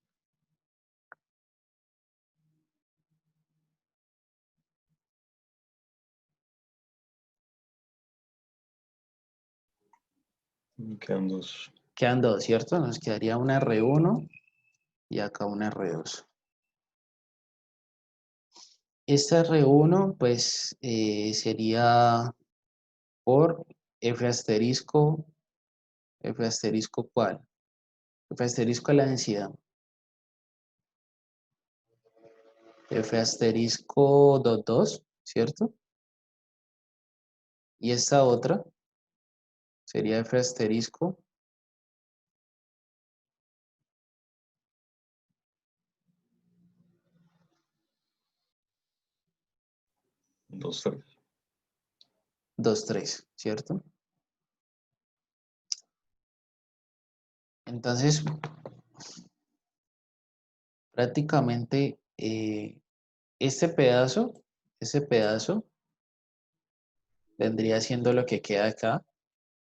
Quedan dos. Quedan dos, ¿cierto? Nos quedaría una R1 y acá una R2. Esta R1, pues, sería por F asterisco ¿cuál? F asterisco es la densidad. F asterisco 2, ¿cierto? Y esta otra sería F asterisco 2, 3. 2, 3, ¿cierto? Entonces, prácticamente ese pedazo vendría siendo lo que queda acá,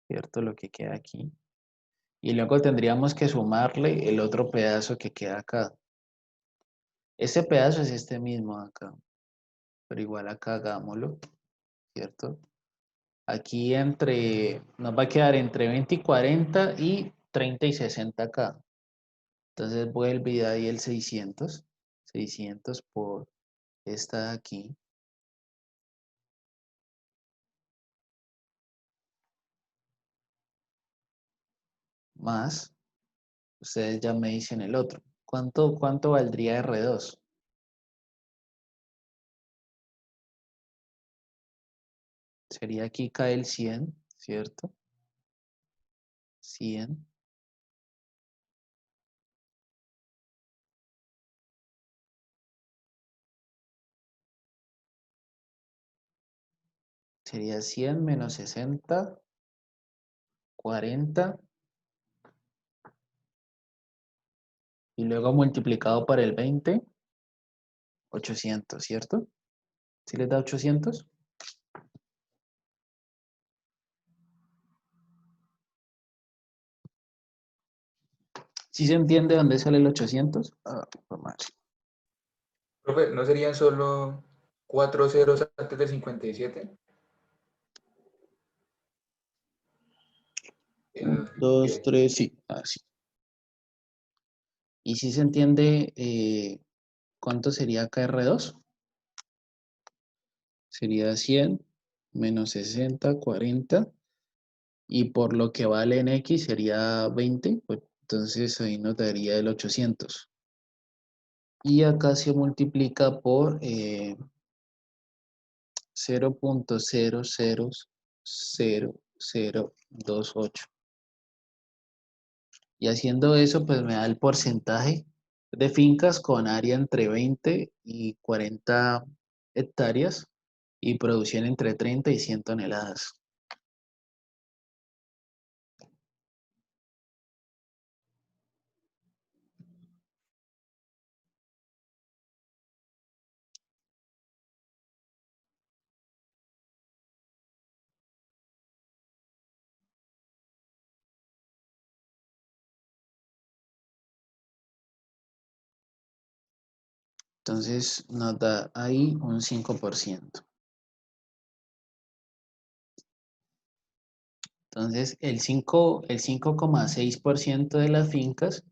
¿cierto? Lo que queda aquí. Y luego tendríamos que sumarle el otro pedazo que queda acá. Ese pedazo es este mismo acá, pero igual acá hagámoslo, ¿cierto? Aquí nos va a quedar entre 20 y 40 y 30 y 60 acá. Entonces voy a olvidar ahí el 600 por esta de aquí. Más, ustedes ya me dicen el otro. ¿Cuánto valdría R2? Sería aquí cae el 100, ¿cierto? 100. Sería 100 menos 60, 40. Y luego multiplicado por el 20. 800, ¿cierto? ¿Sí les da 800? ¿Sí se entiende dónde sale el 800? Ah, pues madre. Profe, ¿no serían solo 4 ceros antes del 57? 1, 2, 3, sí, así. ¿Y si se entiende cuánto sería acá R2? Sería 100 menos 60, 40. Y por lo que vale en X sería 20, pues entonces ahí nos daría el 800. Y acá se multiplica por 0.000028. Y haciendo eso, pues me da el porcentaje de fincas con área entre 20 y 40 hectáreas y producción entre 30 y 100 toneladas. Entonces nos da ahí un 5%. Entonces el 5,6% de las fincas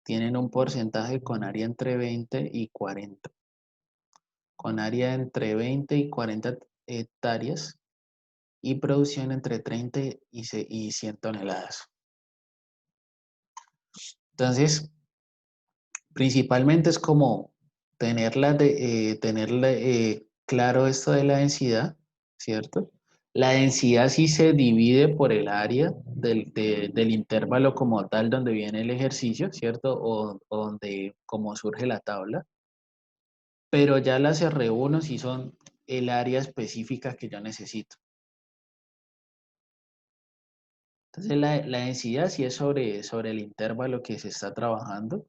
tienen un porcentaje con área entre 20 y 40. Con área entre 20 y 40 hectáreas y producción entre 30 y 100 toneladas. Entonces, principalmente es como tenerle claro esto de la densidad, ¿cierto? La densidad sí se divide por el área del intervalo como tal donde viene el ejercicio, ¿cierto? O donde como surge la tabla. Pero ya las R1 sí son el área específica que yo necesito. Entonces la densidad sí es sobre el intervalo que se está trabajando,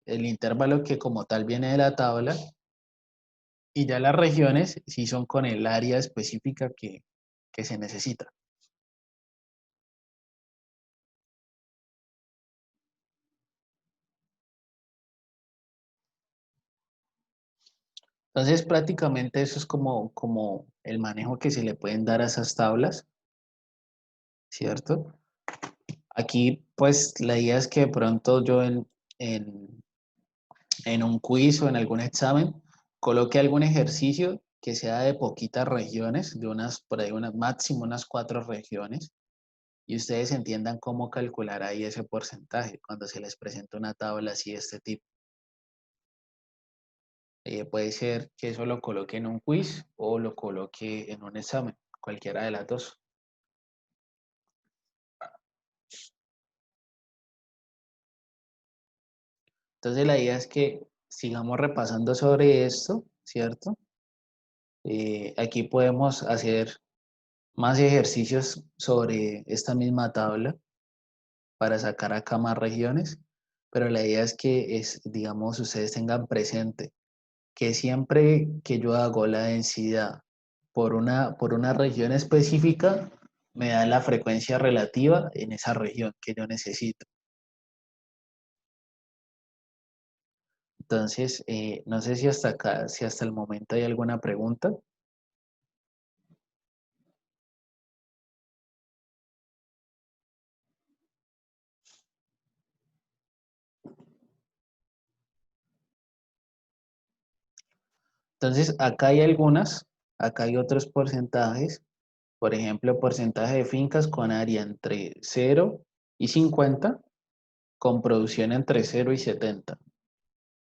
el intervalo que como tal viene de la tabla, y ya las regiones sí son con el área específica que se necesita. Entonces prácticamente eso es como el manejo que se le pueden dar a esas tablas, ¿cierto? Aquí pues la idea es que de pronto yo en, en un quiz o en algún examen coloque algún ejercicio que sea de poquitas regiones, de unas, por ahí unas, máximo unas 4 regiones, y ustedes entiendan cómo calcular ahí ese porcentaje cuando se les presenta una tabla así de este tipo. Puede ser que eso lo coloque en un quiz o lo coloque en un examen, cualquiera de las dos. Entonces la idea es que sigamos repasando sobre esto, ¿cierto? Aquí podemos hacer más ejercicios sobre esta misma tabla para sacar acá más regiones, pero la idea es que digamos, ustedes tengan presente que siempre que yo hago la densidad por una región específica, me da la frecuencia relativa en esa región que yo necesito. Entonces, no sé si hasta acá, si hasta el momento hay alguna pregunta. Entonces, acá hay otros porcentajes. Por ejemplo, porcentaje de fincas con área entre 0 y 50, con producción entre 0 y 70.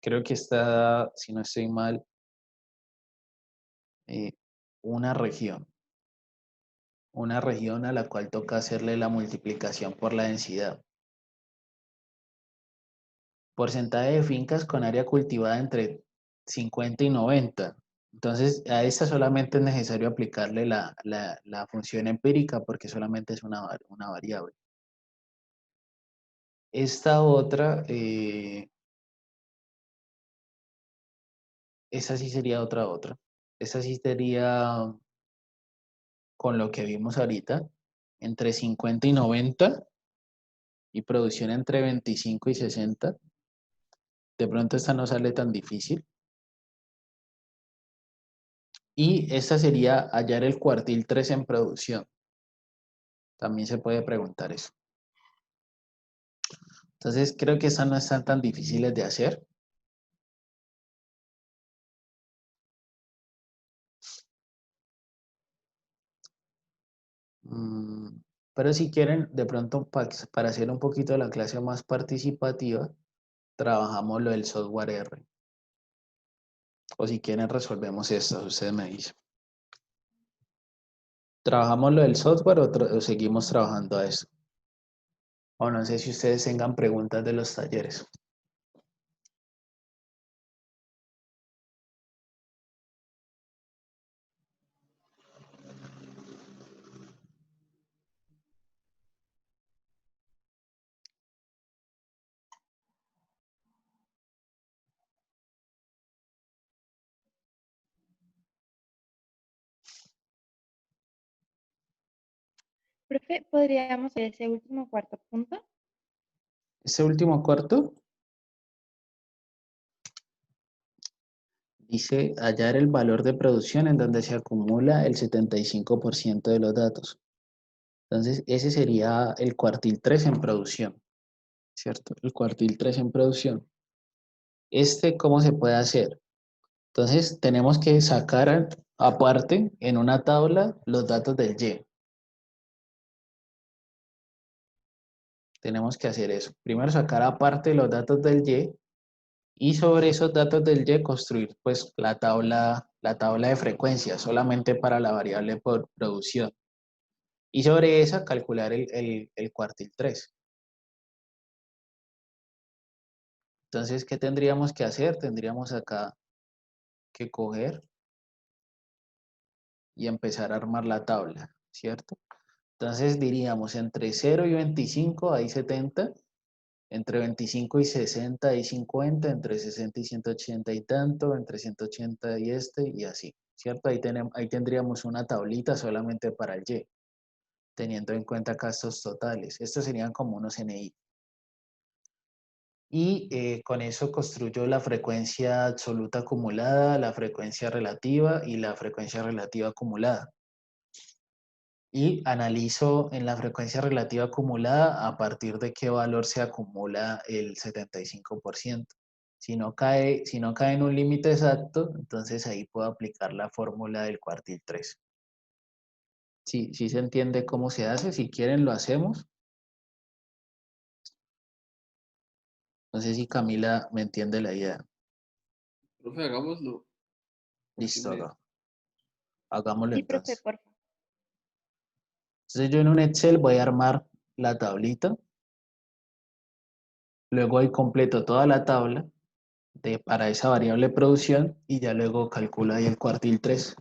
Creo que está, si no estoy mal, eh, una región. Una región a la cual toca hacerle la multiplicación por la densidad. Porcentaje de fincas con área cultivada entre 50 y 90. Entonces, a esta solamente es necesario aplicarle la función empírica porque solamente es una variable. Esta otra esa sí sería otra. Esa sí sería con lo que vimos ahorita, entre 50 y 90 y producción entre 25 y 60. De pronto esta no sale tan difícil. Y esta sería hallar el cuartil 3 en producción. También se puede preguntar eso. Entonces creo que estas no están tan difíciles de hacer. Pero si quieren, de pronto, para hacer un poquito la clase más participativa, trabajamos lo del software R. O si quieren, resolvemos esto, ustedes me dicen. ¿Trabajamos lo del software o seguimos trabajando a eso? O no sé si ustedes tengan preguntas de los talleres. Profe, ¿podríamos hacer ese último cuarto punto? Este último cuarto dice hallar el valor de producción en donde se acumula el 75% de los datos. Entonces, ese sería el cuartil 3 en producción, ¿cierto? El cuartil 3 en producción. ¿Cómo se puede hacer? Entonces, tenemos que sacar aparte en una tabla los datos del Y. Tenemos que hacer eso. Primero sacar aparte los datos del y sobre esos datos del Y construir pues la tabla de frecuencia solamente para la variable por producción. Y sobre esa calcular el cuartil 3. Entonces, ¿qué tendríamos que hacer? Tendríamos acá que coger y empezar a armar la tabla, ¿cierto? Entonces diríamos entre 0 y 25 hay 70, entre 25 y 60 hay 50, entre 60 y 180 y tanto, entre 180 y y así, ¿cierto? Ahí tendríamos una tablita solamente para el Y, teniendo en cuenta gastos totales. Estos serían como unos NI. Y con eso construyo la frecuencia absoluta acumulada, la frecuencia relativa y la frecuencia relativa acumulada. Y analizo en la frecuencia relativa acumulada a partir de qué valor se acumula el 75%. Si no cae en un límite exacto, entonces ahí puedo aplicar la fórmula del cuartil 3. Sí se entiende cómo se hace, si quieren lo hacemos. No sé si Camila me entiende la idea. Profe, hagámoslo. Listo, hagámoslo Sí, profe, entonces. por favor. Entonces yo en un Excel voy a armar la tablita. Luego ahí completo toda la tabla para esa variable producción y ya luego calculo ahí el cuartil 3.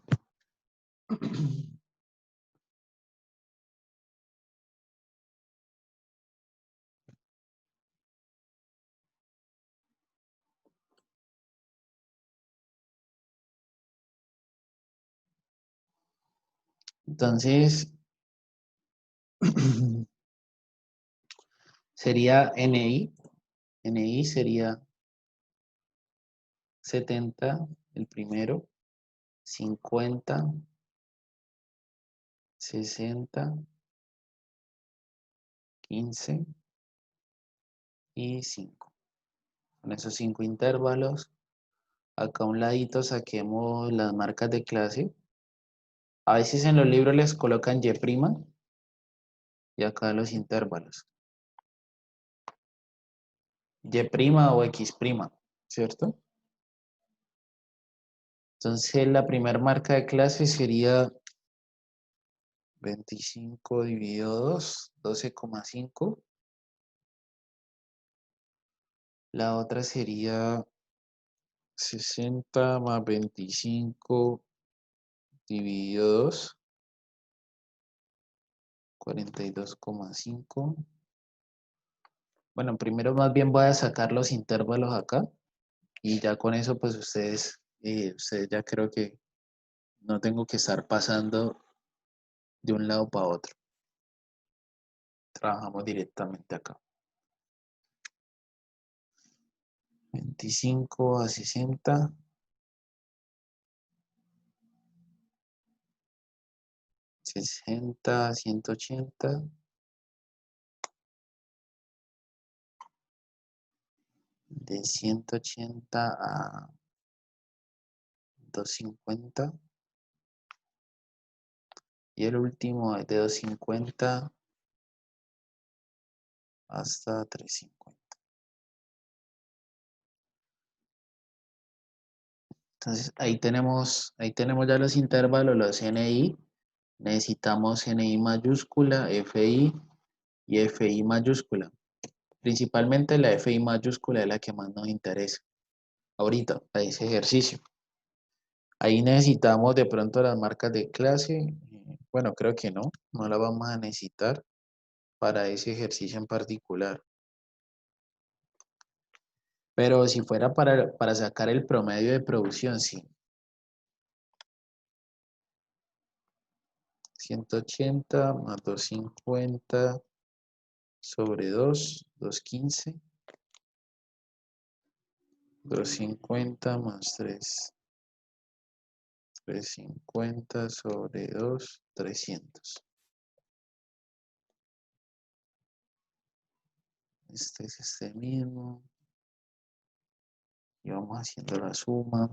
Entonces, sería NI. NI sería 70, el primero, 50, 60, 15 y 5. Con esos 5 intervalos, acá a un ladito saquemos las marcas de clase. A veces en los libros les colocan Y' y acá los intervalos. Y' o X', ¿cierto? Entonces la primera marca de clase sería 25 dividido 2, 12,5. La otra sería 60 más 25 dividido 2, 42,5. Bueno, primero más bien voy a sacar los intervalos acá y ya con eso pues ustedes ustedes ya creo que no tengo que estar pasando de un lado para otro. Trabajamos directamente acá. 25 a 60. 60 a 180. De 180 a 250. Y el último es de 250 hasta 350. Entonces ahí tenemos ya los intervalos, los NI. Necesitamos NI mayúscula, FI y FI mayúscula. Principalmente la FI mayúscula es la que más nos interesa ahorita para ese ejercicio. Ahí necesitamos de pronto las marcas de clase. Bueno, creo que no las vamos a necesitar para ese ejercicio en particular. Pero si fuera para sacar el promedio de producción, sí. 180 más 250 sobre 2, 215. 250 más 3. 350 sobre 2, 300. Este es este mismo. Y vamos haciendo la suma.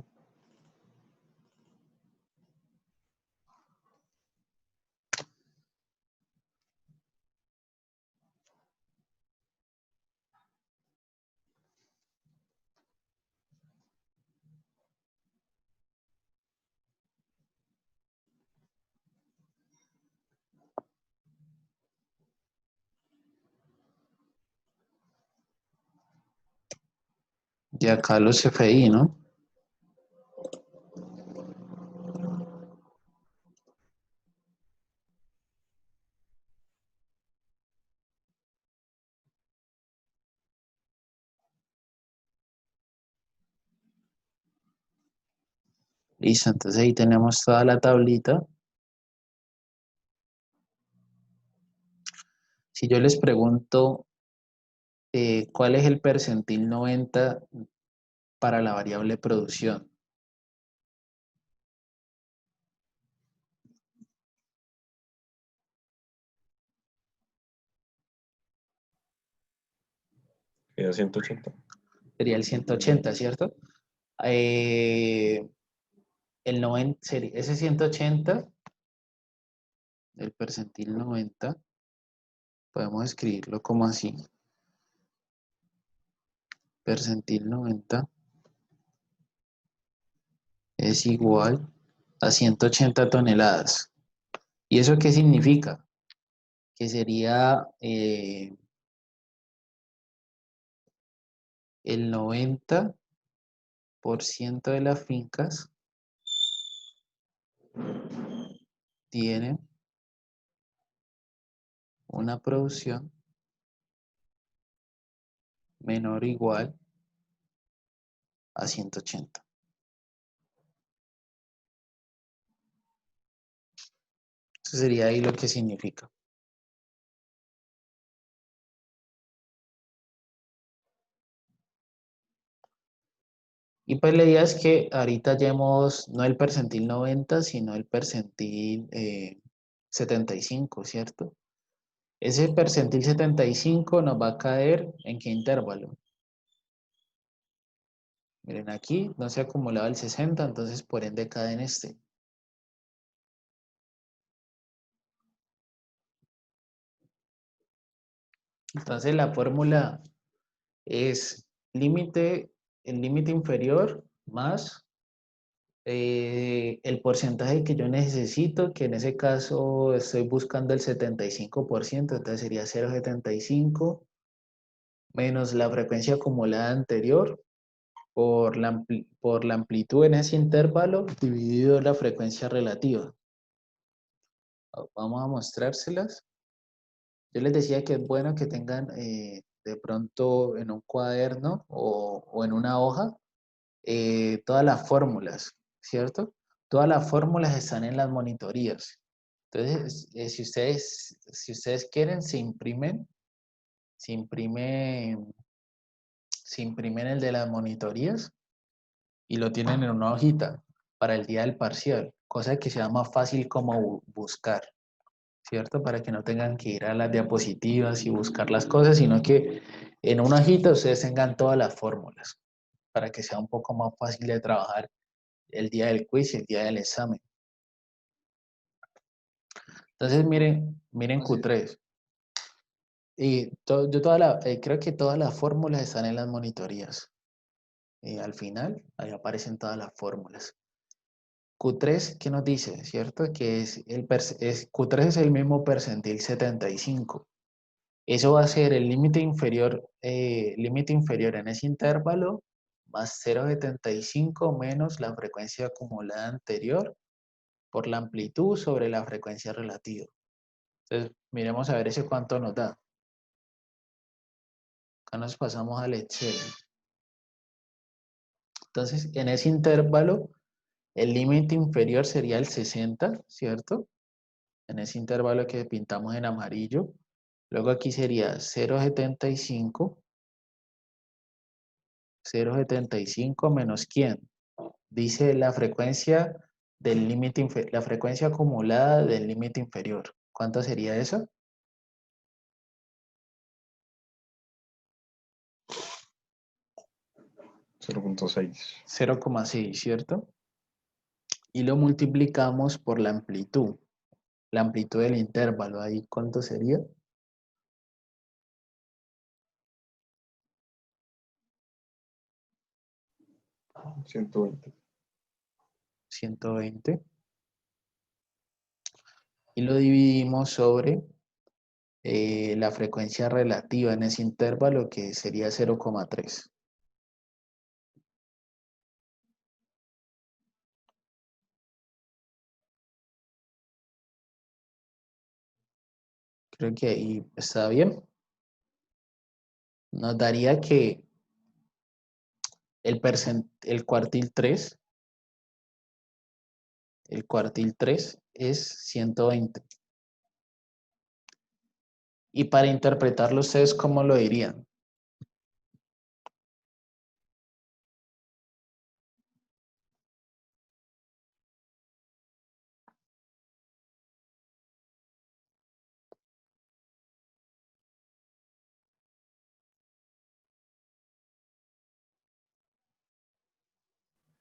Y acá los FI, ¿no? Listo, entonces ahí tenemos toda la tablita. Si yo les pregunto cuál es el percentil 90 para la variable producción. Queda 180. Sería el 180, ¿cierto? El 90, ese 180, el percentil 90, podemos escribirlo como así. Percentil 90 es igual a 180 toneladas. ¿Y eso qué significa? Que sería el 90% de las fincas tienen una producción menor o igual a 180. Eso sería ahí lo que significa. Y pues la idea es que ahorita hallemos no el percentil 90, sino el percentil 75, ¿cierto? Ese percentil 75 nos va a caer ¿en qué intervalo? Miren, aquí no se ha acumulado el 60, entonces por ende cae en este. Entonces la fórmula es el límite inferior más el porcentaje que yo necesito, que en ese caso estoy buscando el 75%, entonces sería 0,75 menos la frecuencia acumulada anterior por la amplitud en ese intervalo dividido la frecuencia relativa. Vamos a mostrárselas. Yo les decía que es bueno que tengan de pronto en un cuaderno o en una hoja todas las fórmulas, ¿cierto? Todas las fórmulas están en las monitorías. Entonces, si ustedes quieren, se imprimen el de las monitorías y lo tienen en una hojita para el día del parcial, cosa que sea más fácil como buscar, ¿cierto? Para que no tengan que ir a las diapositivas y buscar las cosas, sino que en una hojita ustedes tengan todas las fórmulas, para que sea un poco más fácil de trabajar el día del quiz y el día del examen. Entonces, miren Q3. Y creo que todas las fórmulas están en las monitorías. Al final, ahí aparecen todas las fórmulas. Q3, ¿qué nos dice? ¿Cierto? Que Q3 es el mismo percentil 75. Eso va a ser el límite inferior en ese intervalo más 0,75 menos la frecuencia acumulada anterior por la amplitud sobre la frecuencia relativa. Entonces, miremos a ver ese cuánto nos da. Acá nos pasamos al Excel. Entonces, en ese intervalo, el límite inferior sería el 60, ¿cierto? En ese intervalo que pintamos en amarillo. Luego aquí sería 0,75 menos ¿quién? Dice la frecuencia del límite la frecuencia acumulada del límite inferior. ¿Cuánto sería eso? 0.6. 0,6, ¿cierto? Y lo multiplicamos por la amplitud. La amplitud del intervalo, ahí ¿cuánto sería? 120. 120. Y lo dividimos sobre la frecuencia relativa en ese intervalo, que sería 0,3. Creo que ahí está bien. Nos daría que el cuartil 3 es 120. Y para interpretarlo, ¿ustedes cómo lo dirían?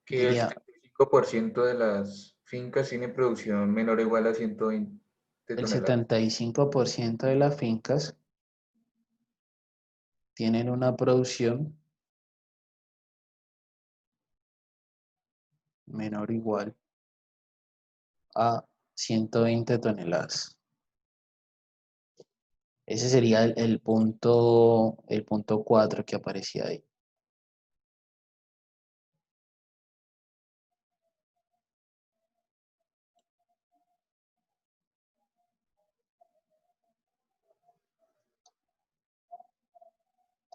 Que el Diría, 75% de las fincas tienen producción menor o igual a 120 el toneladas. 75% de las fincas tienen una producción menor o igual a 120 toneladas. Ese sería el punto 4 que aparecía ahí.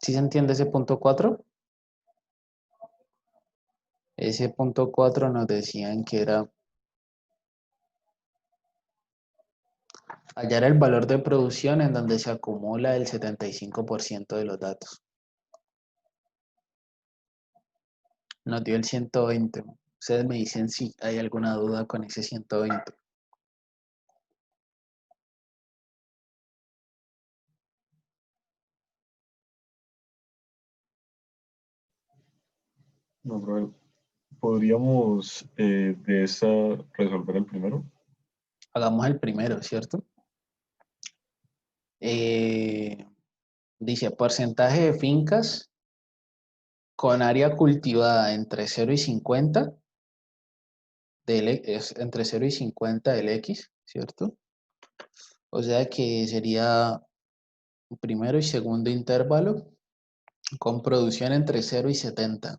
¿Sí se entiende ese punto 4? Ese punto 4 nos decían que era hallar el valor de producción en donde se acumula el 75% de los datos. Nos dio el 120. Ustedes me dicen si hay alguna duda con ese 120. No, pero podríamos de esta resolver el primero. Hagamos el primero, ¿cierto? Dice porcentaje de fincas con área cultivada entre 0 y 50 es entre 0 y 50 del X, ¿cierto? O sea que sería primero y segundo intervalo con producción entre 0 y 70.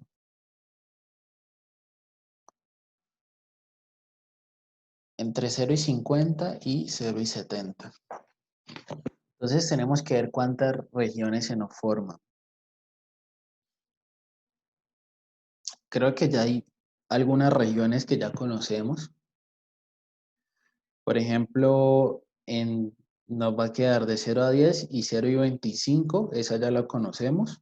Entre 0 y 50 y 0 y 70. Entonces tenemos que ver cuántas regiones se nos forman. creo que ya hay algunas regiones que ya conocemos. Por ejemplo, nos va a quedar de 0 a 10 y 0 y 25, esa ya la conocemos.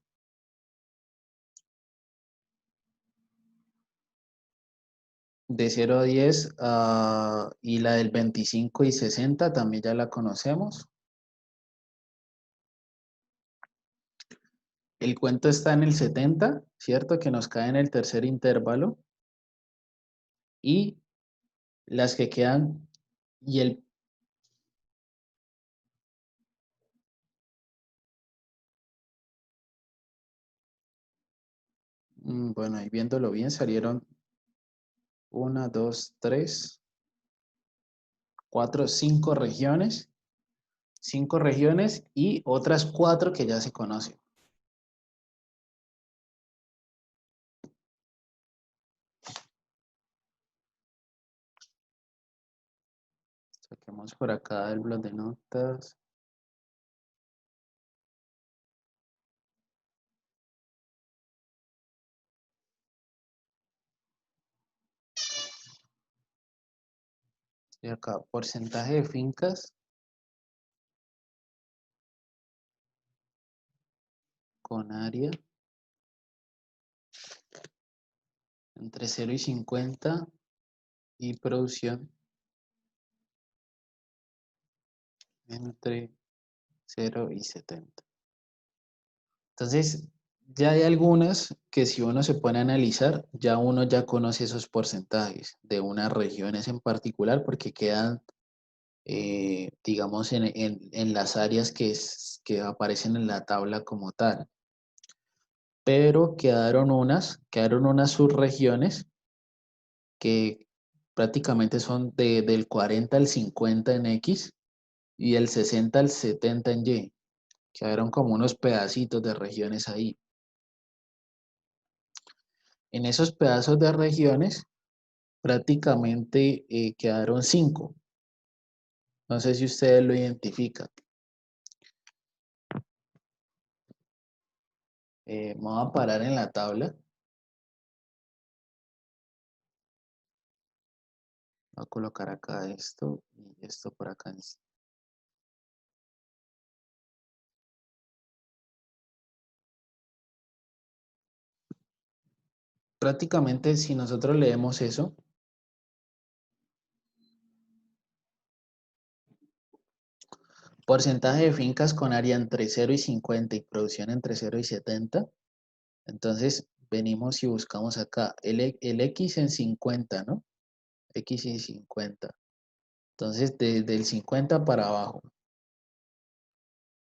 De 0 a 10 y la del 25 y 60 también ya la conocemos. El cuento está en el 70, ¿cierto? Que nos cae en el tercer intervalo. Y las que quedan y el... Bueno, ahí viéndolo bien salieron 1, 2, 3, 4, 5 regiones. 5 regiones y otras 4 que ya se conocen. Saquemos por acá el blog de notas. Y acá, porcentaje de fincas con área entre 0 y 50 y producción entre 0 y 70. Entonces, ya hay algunas que si uno se pone a analizar, ya uno ya conoce esos porcentajes de unas regiones en particular porque quedan, digamos, en las áreas que aparecen en la tabla como tal. Pero quedaron unas subregiones que prácticamente son del 40 al 50 en X y del 60 al 70 en Y. Quedaron como unos pedacitos de regiones ahí. En esos pedazos de regiones prácticamente quedaron 5. No sé si ustedes lo identifican. Vamos a parar en la tabla. Voy a colocar acá esto y esto por acá. Prácticamente si nosotros leemos eso, porcentaje de fincas con área entre 0 y 50 y producción entre 0 y 70. Entonces venimos y buscamos acá el X en 50, ¿no? X en 50. Entonces desde el 50 para abajo.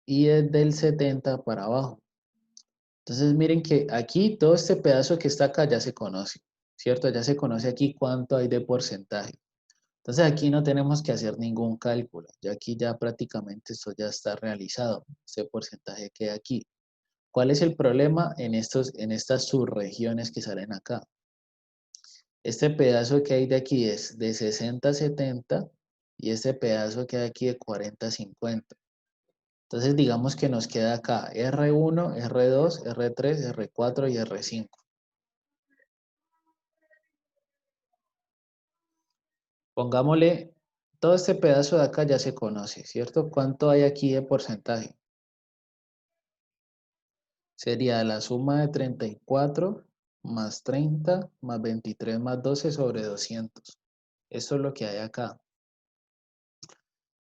Y desde el 70 para abajo. Entonces miren que aquí todo este pedazo que está acá ya se conoce, ¿cierto? Ya se conoce aquí cuánto hay de porcentaje. Entonces aquí no tenemos que hacer ningún cálculo. Ya aquí ya prácticamente esto ya está realizado. Este porcentaje queda aquí. ¿Cuál es el problema en estas subregiones que salen acá? Este pedazo que hay de aquí es de 60 a 70 y este pedazo que hay aquí de 40 a 50. Entonces digamos que nos queda acá R1, R2, R3, R4 y R5. Pongámosle, todo este pedazo de acá ya se conoce, ¿cierto? ¿Cuánto hay aquí de porcentaje? Sería la suma de 34 más 30 más 23 más 12 sobre 200. Esto es lo que hay acá.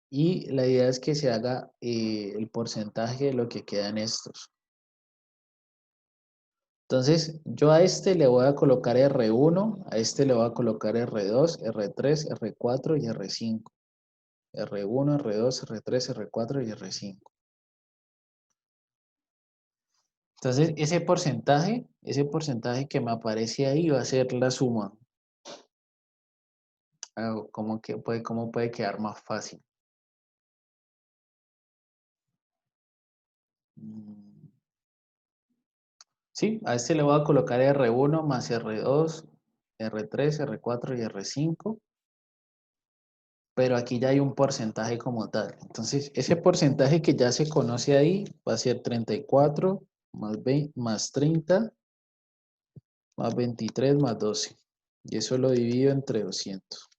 Y la idea es que se haga el porcentaje de lo que queda en estos. Entonces, yo a este le voy a colocar R1, a este le voy a colocar R2, R3, R4 y R5. R1, R2, R3, R4 y R5. Entonces, ese porcentaje que me aparece ahí va a ser la suma. ¿Cómo puede quedar más fácil? Sí, a este le voy a colocar R1 más R2, R3, R4 y R5. Pero aquí ya hay un porcentaje como tal. Entonces, ese porcentaje que ya se conoce ahí va a ser 34 más 20, más 30 más 23 más 12. Y eso lo divido entre 200.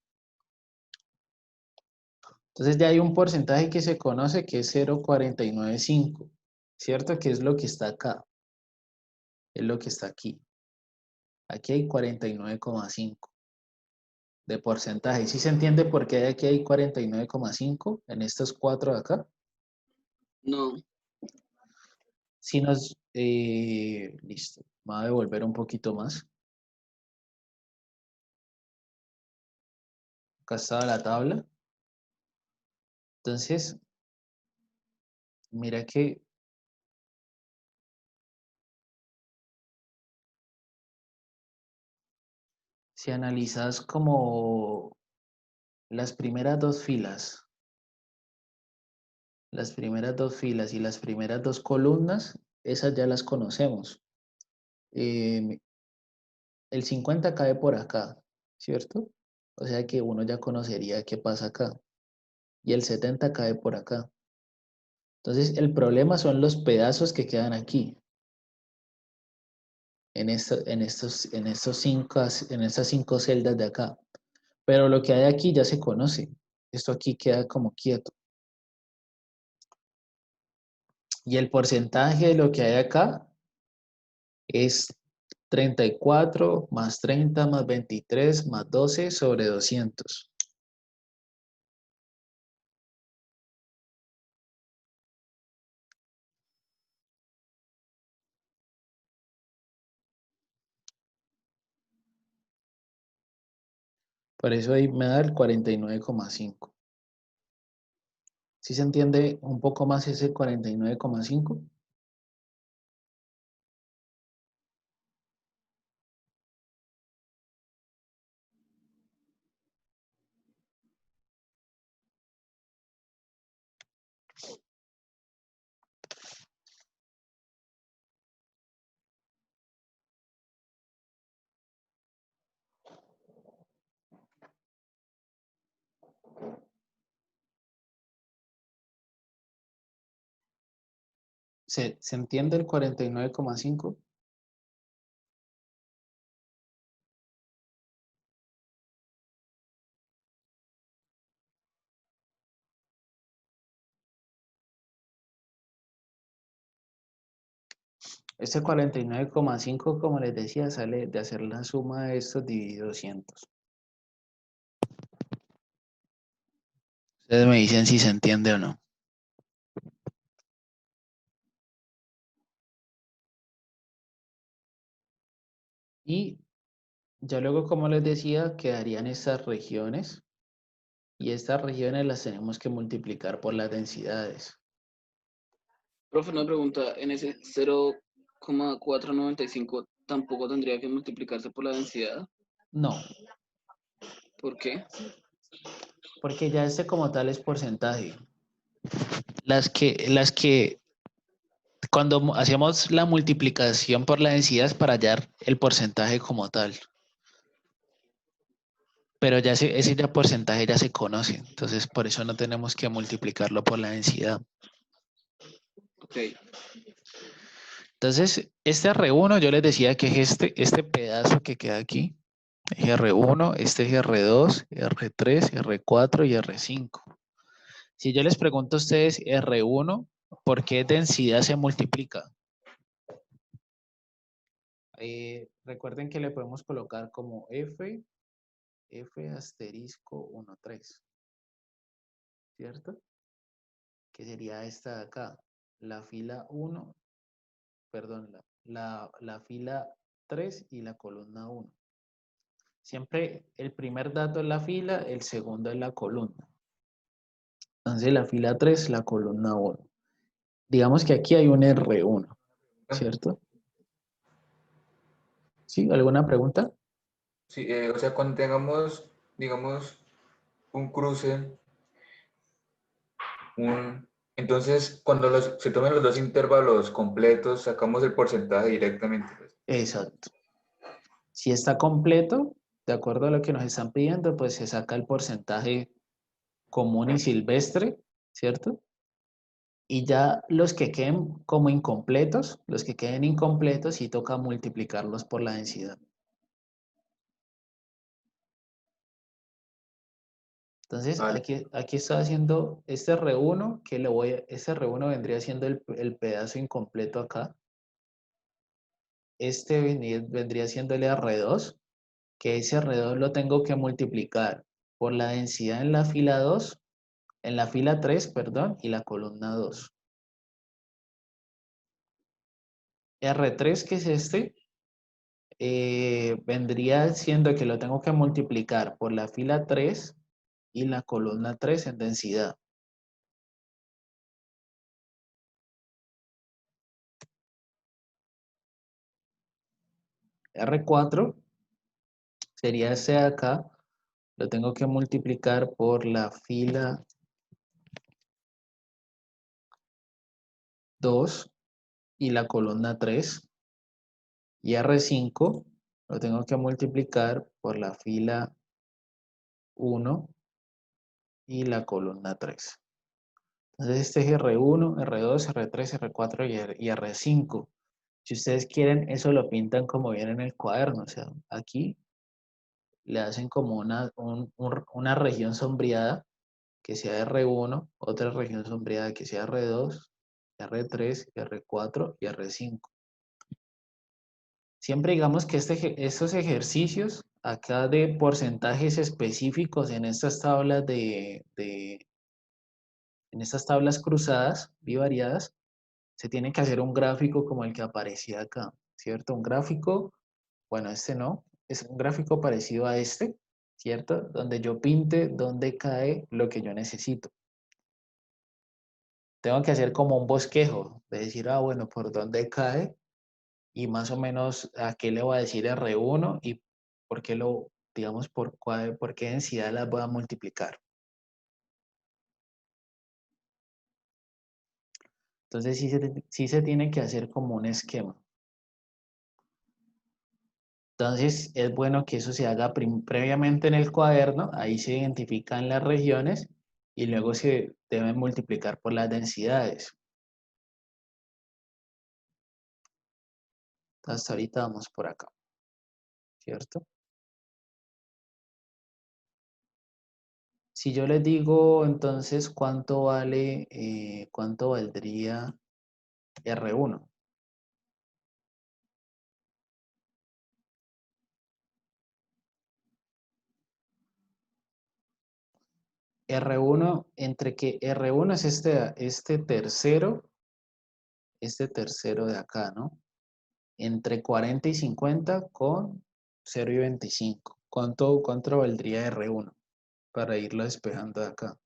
Entonces ya hay un porcentaje que se conoce que es 0,495, ¿cierto? Que es lo que está acá. Es lo que está aquí. Aquí hay 49,5 de porcentaje. ¿Sí se entiende por qué aquí hay 49,5 en estos 4 de acá? No. Si nos... listo. Me va a devolver un poquito más. Acá estaba la tabla. Entonces, mira que si analizas como las primeras dos filas, y las primeras dos columnas, esas ya las conocemos. El 50 cae por acá, ¿cierto? O sea que uno ya conocería qué pasa acá. Y el 70 cae por acá. Entonces, el problema son los pedazos que quedan aquí. En estas 5 celdas de acá. Pero lo que hay aquí ya se conoce. Esto aquí queda como quieto. Y el porcentaje de lo que hay acá es 34 más 30 más 23 más 12 sobre 200. Por eso ahí me da el 49,5. ¿Sí se entiende un poco más ese 49,5? ¿Se entiende el 49,5? Este 49,5, como les decía, sale de hacer la suma de estos dividido 200. Ustedes me dicen si se entiende o no. Y ya luego, como les decía, quedarían estas regiones. Y estas regiones las tenemos que multiplicar por las densidades. Profe, una pregunta. En ese 0,495 tampoco tendría que multiplicarse por la densidad. No, ¿Por qué? porque ya este como tal es porcentaje. Las que cuando hacemos la multiplicación por la densidad es para hallar el porcentaje como tal. Pero ya ese ya porcentaje ya se conoce. Entonces, por eso no tenemos que multiplicarlo por la densidad. Ok. Entonces, este R1 yo les decía que es este pedazo que queda aquí. Es R1, este es R2, R3, R4 y R5. Si yo les pregunto a ustedes R1, ¿por qué densidad se multiplica? Recuerden que le podemos colocar como F asterisco 1, 3, ¿cierto? Que sería esta de acá, la fila 1, perdón, la fila 3 y la columna 1. Siempre el primer dato es la fila, el segundo es la columna. Entonces la fila 3, la columna 1. Digamos que aquí hay un R1, ¿cierto? ¿Sí? ¿Alguna pregunta? Sí, o sea, cuando tengamos, digamos, un cruce, entonces cuando se tomen los dos intervalos completos, sacamos el porcentaje directamente, pues. Exacto. Si está completo, de acuerdo a lo que nos están pidiendo, pues se saca el porcentaje común y silvestre, ¿cierto? Y ya los que queden como incompletos, los que queden incompletos, sí toca multiplicarlos por la densidad. Entonces, Vale. aquí estoy haciendo este R1, que este R1 vendría siendo el pedazo incompleto acá. Este vendría siendo el R2, que ese R2 lo tengo que multiplicar por la densidad en la fila 2, en la fila 3, perdón, y la columna 2. R3, que es este, vendría siendo que lo tengo que multiplicar por la fila 3 y la columna 3 en densidad. R4 sería este de acá, lo tengo que multiplicar por la fila 2 y la columna 3. Y R5 lo tengo que multiplicar por la fila 1 y la columna 3. Entonces este es R1, R2, R3, R4 y R5. Si ustedes quieren, eso lo pintan como viene en el cuaderno. O sea, aquí le hacen como una región sombreada que sea R1, otra región sombreada que sea R2, R3, R4 y R5. Siempre digamos que estos ejercicios acá de porcentajes específicos en estas tablas en estas tablas cruzadas bivariadas, se tiene que hacer un gráfico como el que aparecía acá, ¿cierto? Un gráfico, bueno, este no, es un gráfico parecido a este, ¿cierto? Donde yo pinte dónde cae lo que yo necesito. Tengo que hacer como un bosquejo, de decir, ah, bueno, por dónde cae y más o menos a qué le voy a decir R1 y por qué digamos, por qué densidad las voy a multiplicar. Entonces sí se tiene que hacer como un esquema. Entonces es bueno que eso se haga previamente en el cuaderno, ahí se identifican las regiones y luego se deben multiplicar por las densidades. Hasta ahorita vamos por acá, ¿cierto? Si yo les digo entonces cuánto cuánto valdría R1. R1, entre que R1 es este tercero de acá, ¿no? Entre 40 y 50 con 0 y 25. ¿Cuánto valdría R1? Para irlo despejando de acá.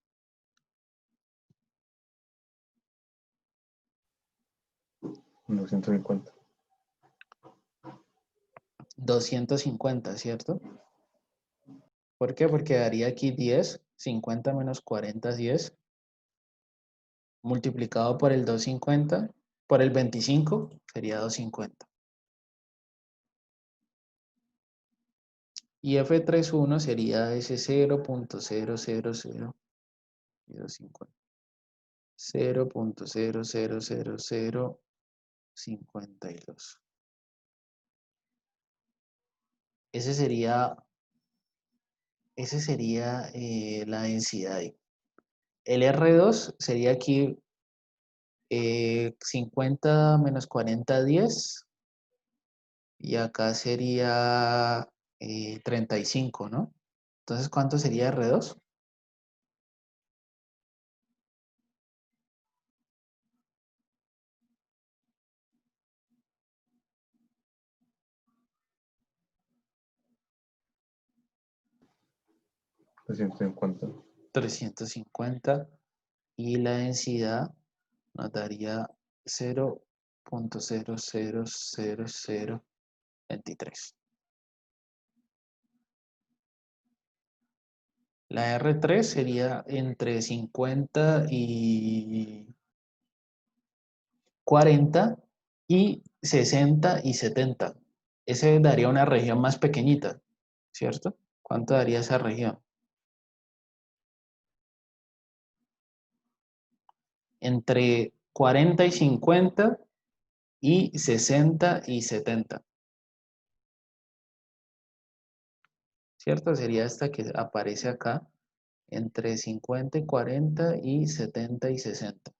250. 250, ¿cierto? ¿Por qué? Porque daría aquí 10, 50 menos 40, 10. Multiplicado por el 250, por el 25, sería 250. Y F31 sería ese 0.000 y 250. 0.00052. Ese sería la densidad ahí. El R2 sería aquí 50 menos 40, 10. Y acá sería 35, ¿no? Entonces, ¿cuánto sería R2? ¿350? 350. Y la densidad nos daría 0.00023. La R3 sería entre 50 y 40 y 60 y 70. Ese daría una región más pequeñita, ¿cierto? ¿Cuánto daría esa región? entre 40 y 50 y 60 y 70. ¿Cierto? Sería esta que aparece acá, entre 50 y 40 y 70 y 60.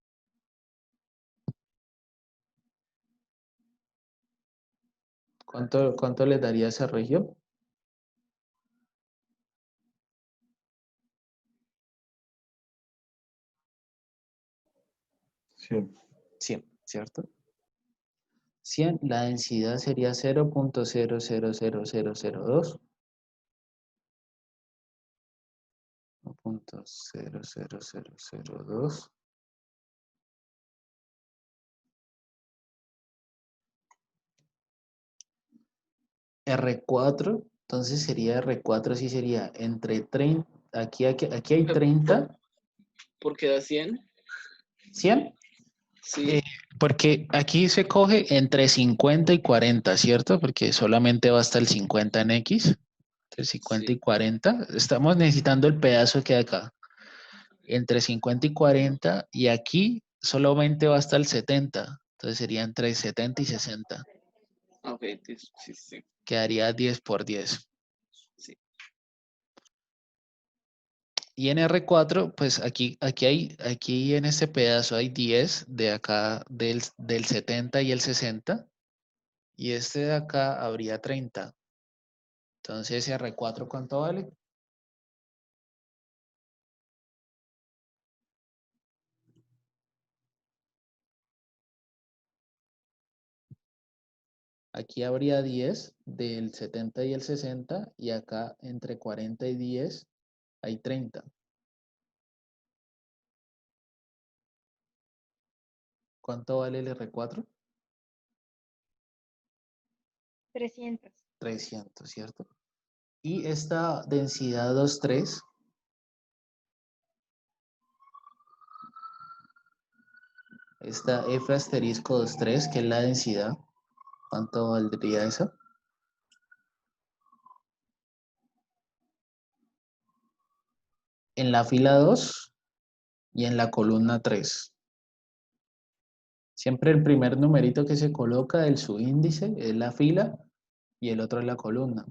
¿Cuánto le daría esa región? 100. 100, ¿cierto? 100, la densidad sería 0.000002. 0.00002. R4, entonces sería R4, sí sería entre 30, aquí hay 30, ¿Por qué da 100? 100, Sí, porque aquí se coge entre 50 y 40, ¿cierto? Porque solamente va hasta el 50 en X, entre 50 y sí. 40, estamos necesitando el pedazo que hay acá, entre 50 y 40, y aquí solamente va hasta el 70, entonces sería entre 70 y 60, Ok, sí, sí, quedaría 10 por 10. sí. Y en R4, pues aquí en este pedazo hay 10 de acá del 70 y el 60. Y este de acá habría 30. Entonces, R4, ¿cuánto vale? Aquí habría 10 del 70 y el 60. Y acá entre 40 y 10 hay 30. ¿Cuánto vale el R4? 300. 300, ¿cierto? Y esta densidad 2,3, esta F asterisco 2,3, que es la densidad, ¿cuánto valdría eso? En la fila 2 y en la columna 3. Siempre el primer numerito que se coloca, el subíndice, es la fila y el otro es la columna.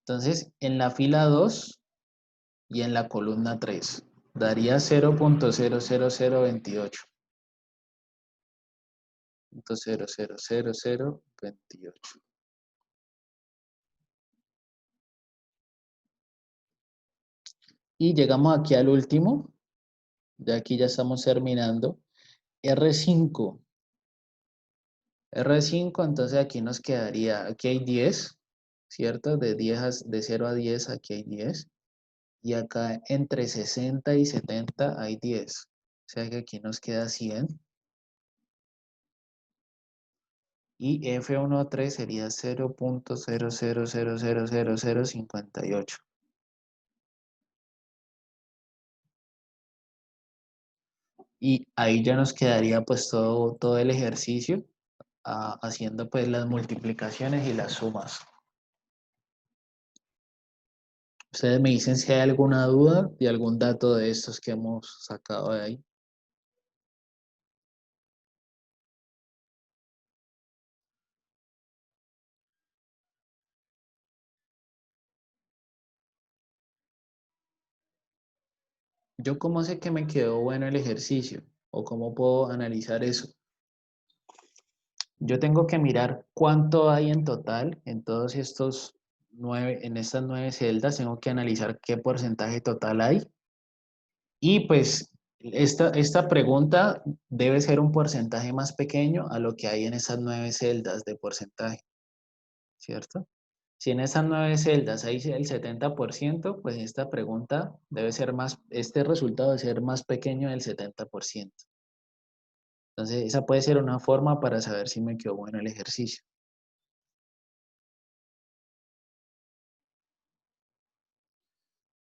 Entonces, en la fila 2 y en la columna 3 daría 0.00028. 0.00028. Y llegamos aquí al último. Ya aquí ya estamos terminando. R5. R5, entonces aquí nos quedaría, aquí hay 10, ¿cierto? De 0 a 10 aquí hay 10. Y acá entre 60 y 70 hay 10. O sea que aquí nos queda 100. Y F13 sería 0.00000058. Y ahí ya nos quedaría pues todo el ejercicio haciendo pues las multiplicaciones y las sumas. Ustedes me dicen si hay alguna duda de algún dato de estos que hemos sacado de ahí. ¿Yo cómo sé que me quedó bueno el ejercicio? ¿O cómo puedo analizar eso? Yo tengo que mirar cuánto hay en total en todos estos 9, en estas 9 celdas, tengo que analizar qué porcentaje total hay. Y pues esta pregunta debe ser un porcentaje más pequeño a lo que hay en esas 9 celdas de porcentaje, ¿cierto? Si en esas 9 celdas hay el 70%, pues esta pregunta debe ser más, este resultado debe ser más pequeño del 70%. Entonces, esa puede ser una forma para saber si me quedó bueno el ejercicio.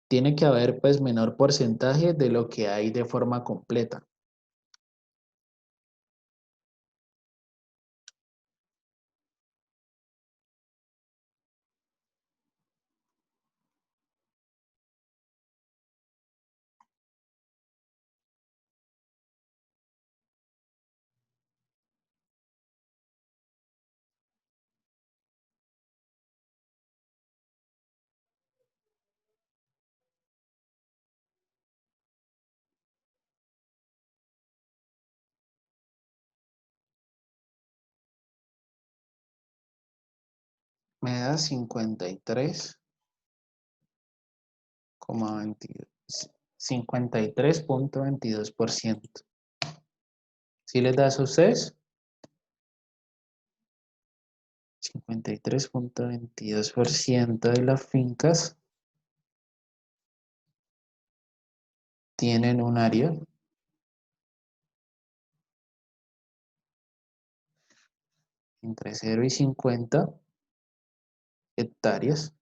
Tiene que haber pues menor porcentaje de lo que hay de forma completa. Me da 53,22%. ¿Sí les das a ustedes? 53,22% de las fincas tienen un área entre 0 y 50 hectáreas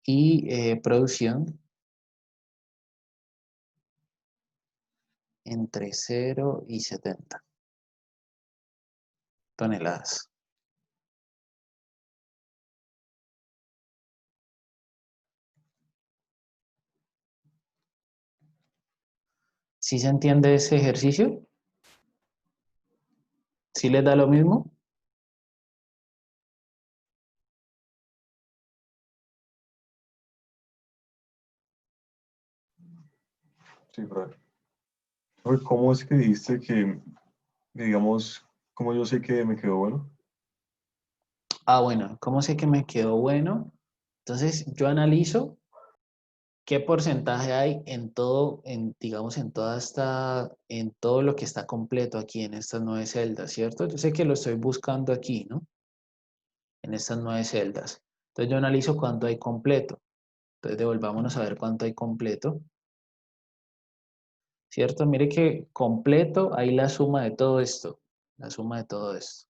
y producción entre 0 y 70 toneladas. ¿Sí se entiende ese ejercicio? ¿Sí les da lo mismo? Sí, profe. Profe, ¿cómo es que dijiste que, digamos, cómo yo sé que me quedó bueno? Ah, bueno, ¿cómo sé que me quedó bueno? Entonces, yo analizo qué porcentaje hay en todo, digamos, en todo lo que está completo aquí en estas 9 celdas, ¿cierto? Yo sé que lo estoy buscando aquí, ¿no? En estas 9 celdas. Entonces, yo analizo cuánto hay completo. Entonces, devolvámonos a ver cuánto hay completo, ¿cierto? Mire que completo hay la suma de todo esto, la suma de todo esto.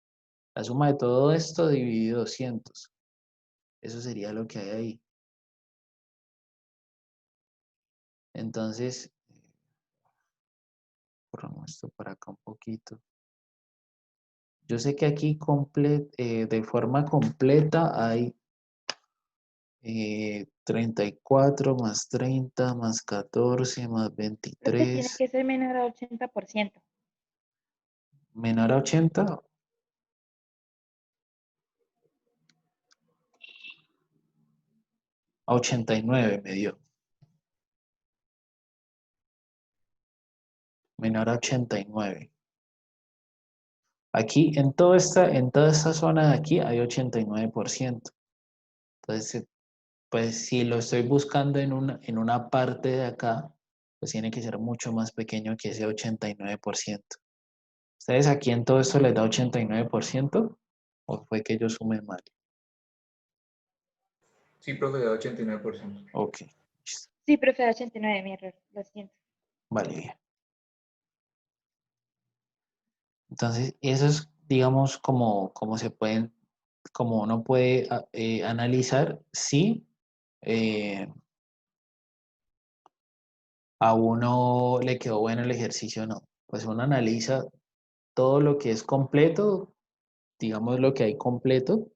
La suma de todo esto dividido 200. Eso sería lo que hay ahí. Entonces, borramos esto para acá un poquito. Yo sé que aquí de forma completa hay 34 más 30 más 14 más Profe, tiene 23 que ser menor a 80%. menor a 80, a 89 me dio. Menor a 89. Aquí, en toda esta zona de aquí hay 89%. Entonces, pues si lo estoy buscando en una parte de acá, pues tiene que ser mucho más pequeño que ese 89%. ¿Ustedes aquí en todo esto les da 89%? ¿O fue que yo sumé mal? Sí, profe, da 89%. Ok, listo. Sí, profe, 89, mi error, lo siento. Vale, bien. Entonces, eso es, digamos, como se pueden, como uno puede analizar si a uno le quedó bueno el ejercicio o no. Pues uno analiza todo lo que es completo, digamos lo que hay completo,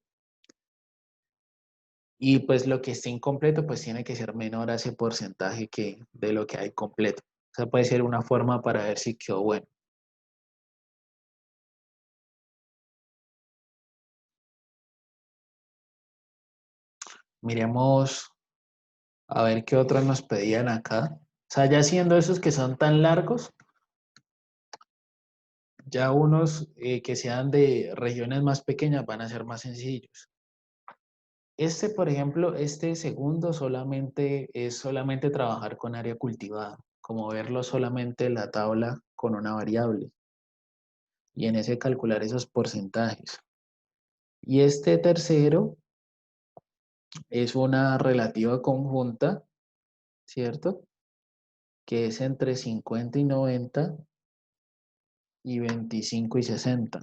y pues lo que esté incompleto, pues tiene que ser menor a ese porcentaje de lo que hay completo. O sea, puede ser una forma para ver si quedó bueno. Miremos a ver qué otros nos pedían acá. O sea, ya siendo esos que son tan largos, ya unos que sean de regiones más pequeñas van a ser más sencillos. Este, por ejemplo, este segundo es solamente trabajar con área cultivada, como verlo solamente en la tabla con una variable. Y en ese calcular esos porcentajes. Y este tercero es una relativa conjunta, ¿cierto? Que es entre 50 y 90 y 25 y 60.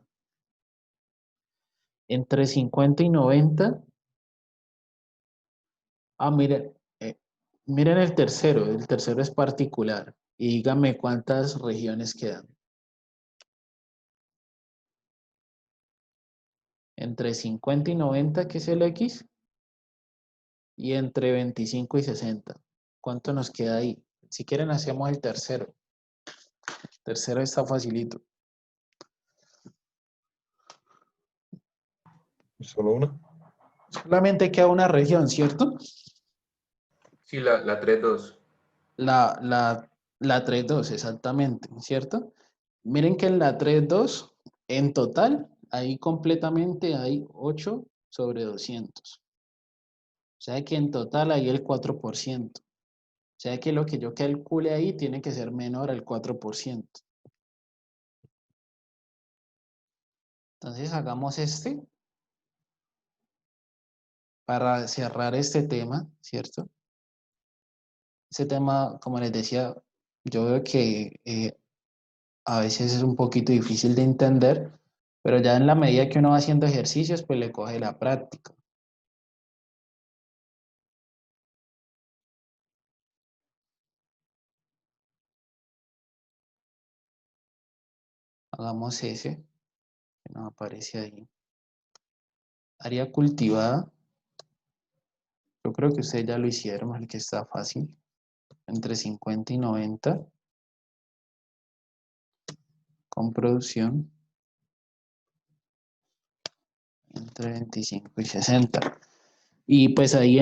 Entre 50 y 90, miren, miren el tercero es particular. Y díganme cuántas regiones quedan. Entre 50 y 90, que es el X, y entre 25 y 60. ¿Cuánto nos queda ahí? Si quieren, hacemos el tercero. El tercero está facilito. ¿Solo una? Solamente queda una región, ¿cierto? Sí, la 3-2. La 3.2, exactamente, ¿cierto? Miren que en la 3.2, en total, ahí completamente hay 8 sobre 200. O sea que en total hay el 4%. O sea que lo que yo calcule ahí tiene que ser menor al 4%. Entonces hagamos este para cerrar este tema, ¿cierto? Ese tema, como les decía, yo veo que a veces es un poquito difícil de entender, pero ya en la medida que uno va haciendo ejercicios, pues le coge la práctica. Hagamos ese, que nos aparece ahí. Área cultivada. Yo creo que ustedes ya lo hicieron, el que está fácil. Entre 50 y 90. Con producción. Entre 25 y 60. Y pues ahí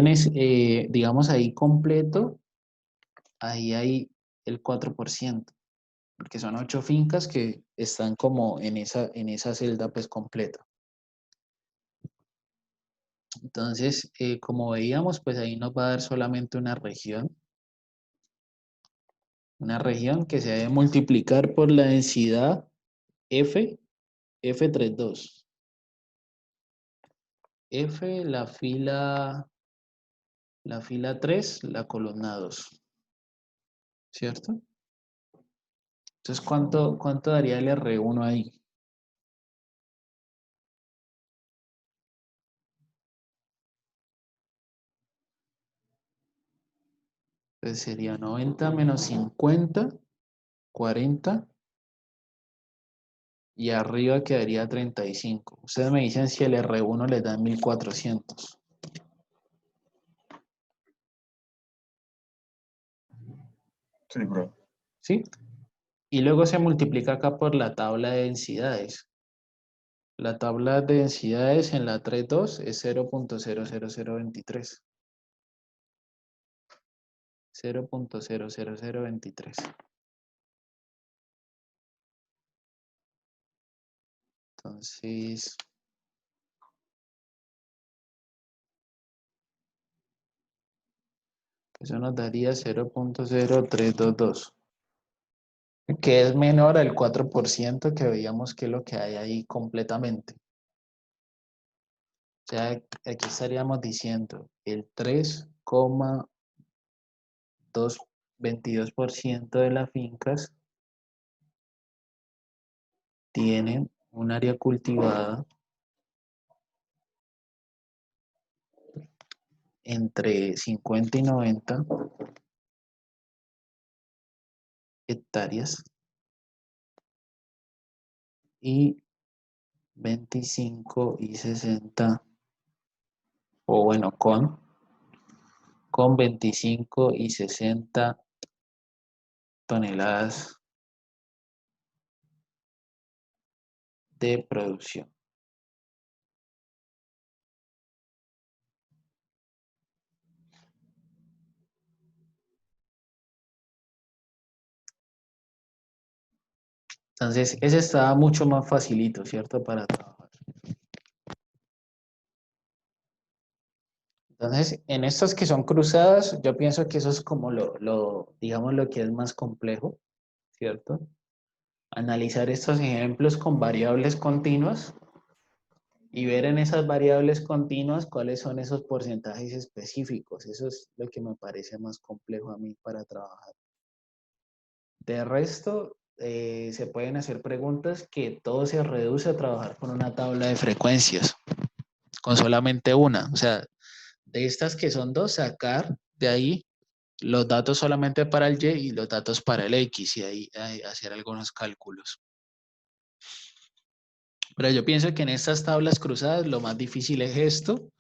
digamos ahí completo, ahí hay el 4%. Porque son 8 fincas que están como en esa celda pues completa. Entonces, como veíamos, pues ahí nos va a dar solamente una región que se debe multiplicar por la densidad F32. F, la fila 3, la columna 2. ¿Cierto? Entonces, ¿cuánto daría el R1 ahí? Entonces sería 90 menos 50, 40. Y arriba quedaría 35. Ustedes me dicen si el R1 les da 1400. Sí, bro. ¿Sí? Y luego se multiplica acá por la tabla de densidades. La tabla de densidades en la 3.2 es 0.00023. 0.00023. Entonces, eso nos daría 0.0322, que es menor al 4% que veíamos que es lo que hay ahí completamente. O sea, aquí estaríamos diciendo el 3,22% de las fincas tienen un área cultivada entre 50 y 90 hectáreas y 25 y 60, o bueno, con 25 y 60 toneladas de producción. Entonces, ese estaba mucho más facilito, ¿cierto? Para trabajar. Entonces, en estas que son cruzadas, yo pienso que eso es como digamos, lo que es más complejo, ¿cierto? Analizar estos ejemplos con variables continuas y ver en esas variables continuas cuáles son esos porcentajes específicos. Eso es lo que me parece más complejo a mí para trabajar. De resto, se pueden hacer preguntas que todo se reduce a trabajar con una tabla de frecuencias, con solamente una. O sea, de estas que son dos, sacar de ahí los datos solamente para el Y y los datos para el X y ahí hacer algunos cálculos. Pero yo pienso que en estas tablas cruzadas lo más difícil es esto,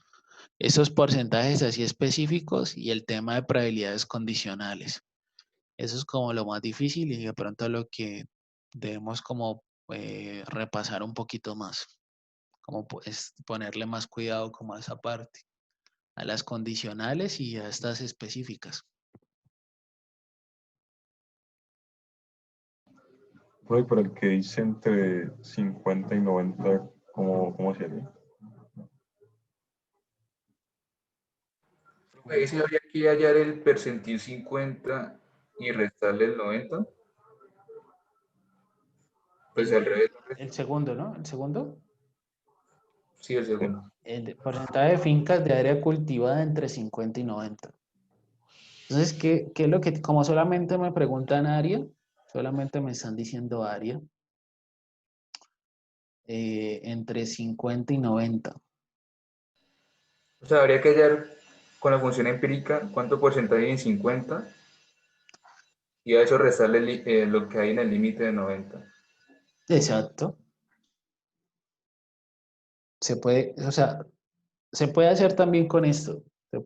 esos porcentajes así específicos y el tema de probabilidades condicionales. Eso es como lo más difícil y de pronto lo que debemos como repasar un poquito más, como pues ponerle más cuidado como a esa parte, a las condicionales y a estas específicas. Por ahí, por el que dice entre 50 y 90 ¿Cómo hacerlo? Ahí sí habría que hallar el percentil 50 y restarle el 90. Pues al revés. El segundo, ¿no? El segundo. Sí, el segundo. El porcentaje de fincas de área cultivada entre 50 y 90. Entonces, ¿qué es lo que, como solamente me preguntan área, solamente me están diciendo área, entre 50 y 90. O sea, habría que hallar con la función empírica cuánto porcentaje hay en 50 y a eso restarle lo que hay en el límite de 90. Exacto. Se puede, o sea, se puede hacer también con esto.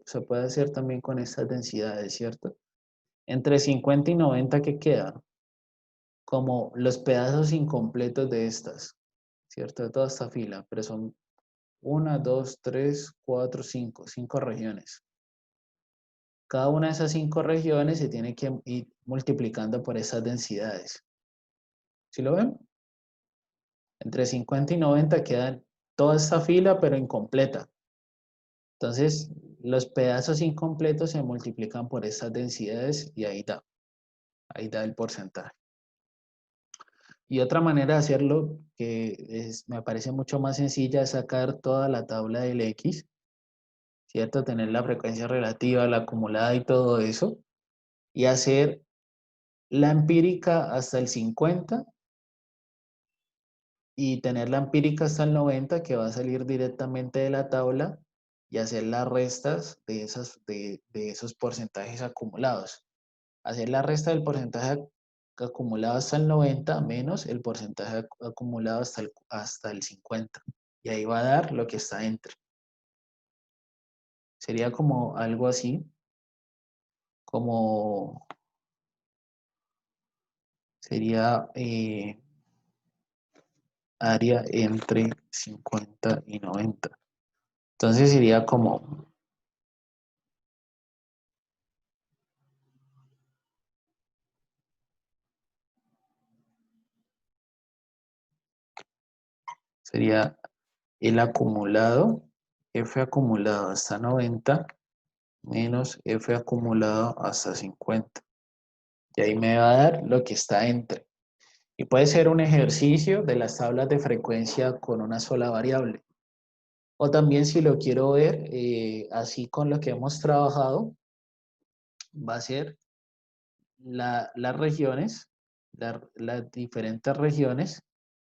Se puede hacer también con estas densidades, ¿cierto? Entre 50 y 90, ¿qué queda? Como los pedazos incompletos de estas, ¿cierto? De toda esta fila, pero son 1, 2, 3, 4, 5, 5 regiones. Cada una de esas 5 regiones se tiene que ir multiplicando por esas densidades. ¿Sí lo ven? Entre 50 y 90 quedan toda esta fila, pero incompleta. Entonces, los pedazos incompletos se multiplican por esas densidades y ahí da el porcentaje. Y otra manera de hacerlo, me parece mucho más sencilla, es sacar toda la tabla del X, ¿cierto? Tener la frecuencia relativa, la acumulada y todo eso, y hacer la empírica hasta el 50 y tener la empírica hasta el 90, que va a salir directamente de la tabla, y hacer las restas de esos porcentajes acumulados. Hacer la resta del porcentaje acumulado hasta el 90 menos el porcentaje acumulado hasta el 50. Y ahí va a dar lo que está entre. Sería como algo así, como sería área entre 50 y 90. Entonces sería como sería el acumulado, F acumulado hasta 90 menos F acumulado hasta 50. Y ahí me va a dar lo que está entre. Y puede ser un ejercicio de las tablas de frecuencia con una sola variable. O también si lo quiero ver así con lo que hemos trabajado, va a ser las regiones, las diferentes regiones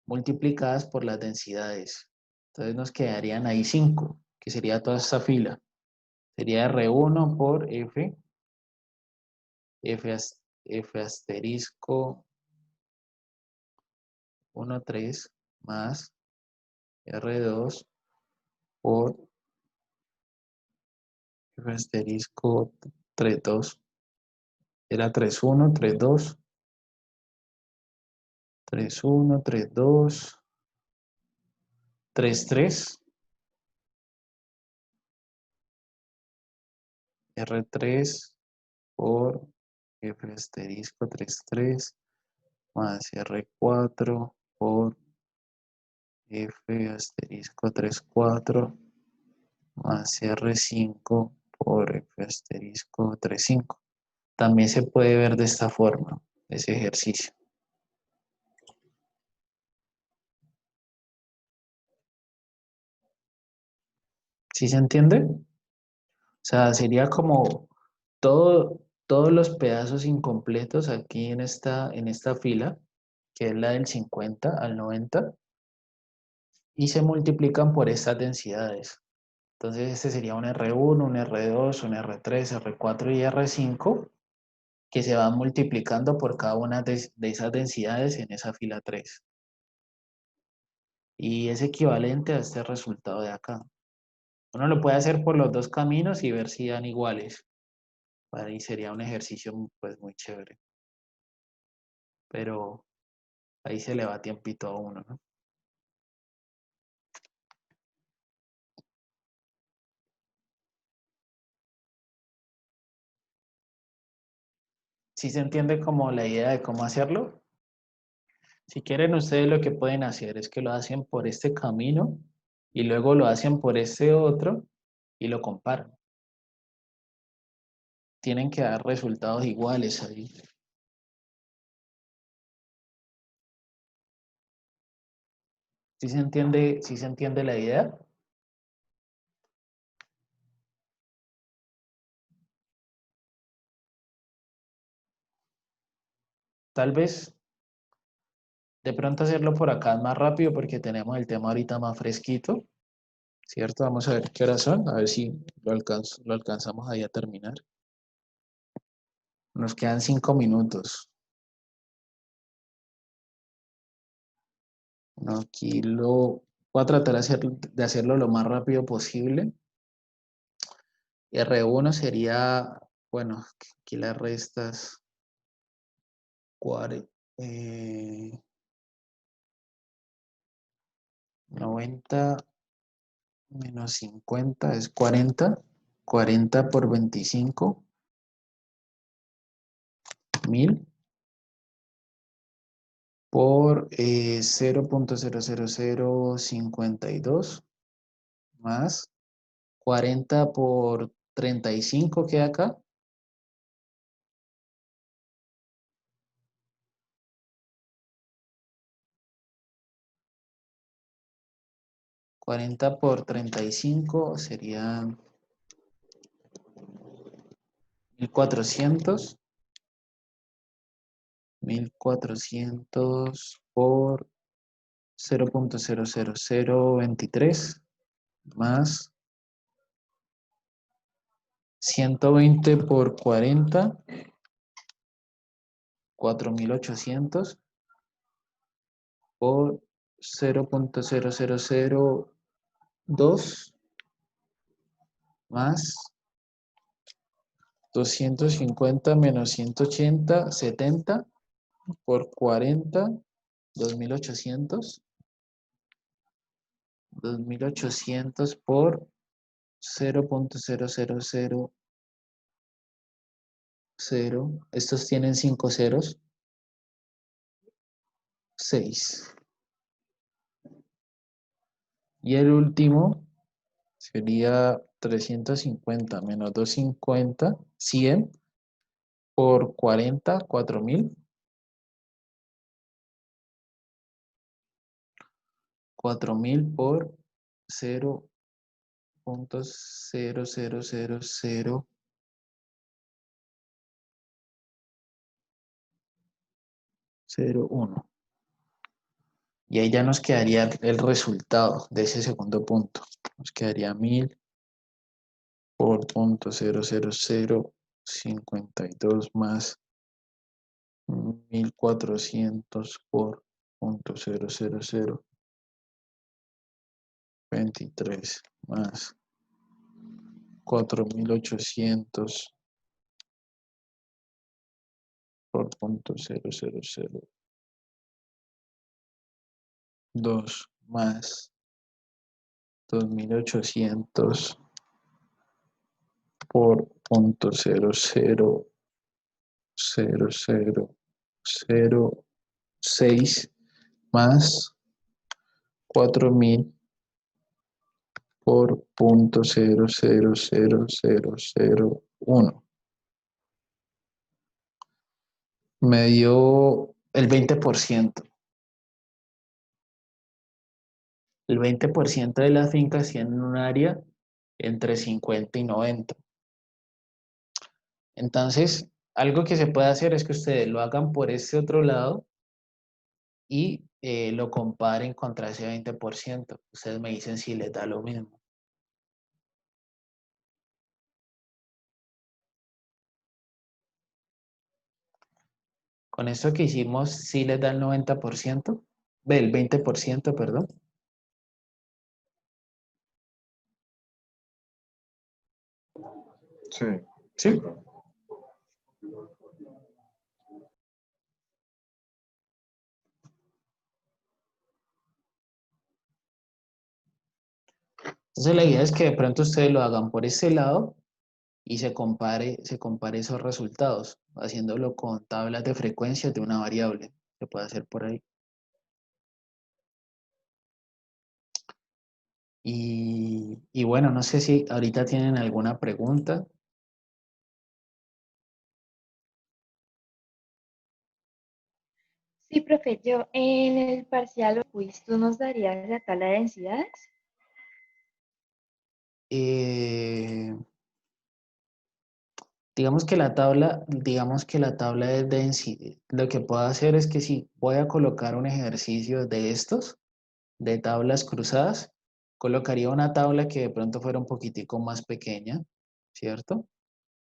multiplicadas por las densidades. Entonces nos quedarían ahí 5, que sería toda esta fila. Sería R1 por F asterisco 1, 3 más R2 por F asterisco 3, 2. Era 3, 1, 3, 2. 3, 1, 3, 2. 3, 3. R3 por F asterisco 3, 3 más R4 por F asterisco 3, 4 más R5 por F asterisco 3, 5. También se puede ver de esta forma, ese ejercicio. ¿Sí se entiende? O sea, sería como todos los pedazos incompletos aquí en esta fila, que es la del 50 al 90, y se multiplican por estas densidades. Entonces este sería un R1, un R2, un R3, R4 y R5, que se van multiplicando por cada una de esas densidades en esa fila 3. Y es equivalente a este resultado de acá. Uno lo puede hacer por los dos caminos y ver si dan iguales. Ahí sería un ejercicio pues muy chévere. Pero ahí se le va tiempito a uno, ¿no? ¿Sí se entiende como la idea de cómo hacerlo? Si quieren ustedes lo que pueden hacer es que lo hacen por este camino y luego lo hacen por este otro y lo comparan. Tienen que dar resultados iguales ahí. ¿Sí se entiende la idea? Tal vez de pronto hacerlo por acá es más rápido porque tenemos el tema ahorita más fresquito, ¿cierto? Vamos a ver qué horas son, a ver si lo alcanzamos ahí a terminar. Nos quedan 5 minutos. No, aquí voy a tratar de hacerlo lo más rápido posible. R1 sería, bueno, aquí las restas, 90 menos 50 es 40. 40 por 25, 1000 por 0.00052 más 40 por 35 queda acá. 40 por 35 serían 1400. 1400 por 0.00023 más 120 por 40, 4800 por 0.0002 más 250 menos 180, 70 por 40, 2800. 2800 por 0.0000. Estos tienen 5 ceros. 6. Y el último sería 350 menos 250, 100 por 40, 4000. 4000 por 0.00001. Y ahí ya nos quedaría el resultado de ese segundo punto. Nos quedaría 1000 por 0.00052 más 1400 por 0.00023 más 4800 por 0.002 más 2800 por 0.00006 más 4000 por 0.00001. Me dio el 20%. El 20% de las fincas tienen un área entre 50 y 90. Entonces, algo que se puede hacer es que ustedes lo hagan por este otro lado y lo comparen contra ese 20%. Ustedes me dicen si les da lo mismo. Con esto que hicimos, sí les da el 90%, el 20%, perdón. Sí. Sí. Entonces la idea es que de pronto ustedes lo hagan por ese lado y se compare esos resultados, haciéndolo con tablas de frecuencias de una variable. Se puede hacer por ahí. Y bueno, no sé si ahorita tienen alguna pregunta. Sí, profe, yo en el parcial o quiz, ¿tú nos darías la tabla de densidades? Eh, digamos que la tabla de densidad, lo que puedo hacer es que si voy a colocar un ejercicio de estos, de tablas cruzadas, colocaría una tabla que de pronto fuera un poquitico más pequeña, ¿cierto?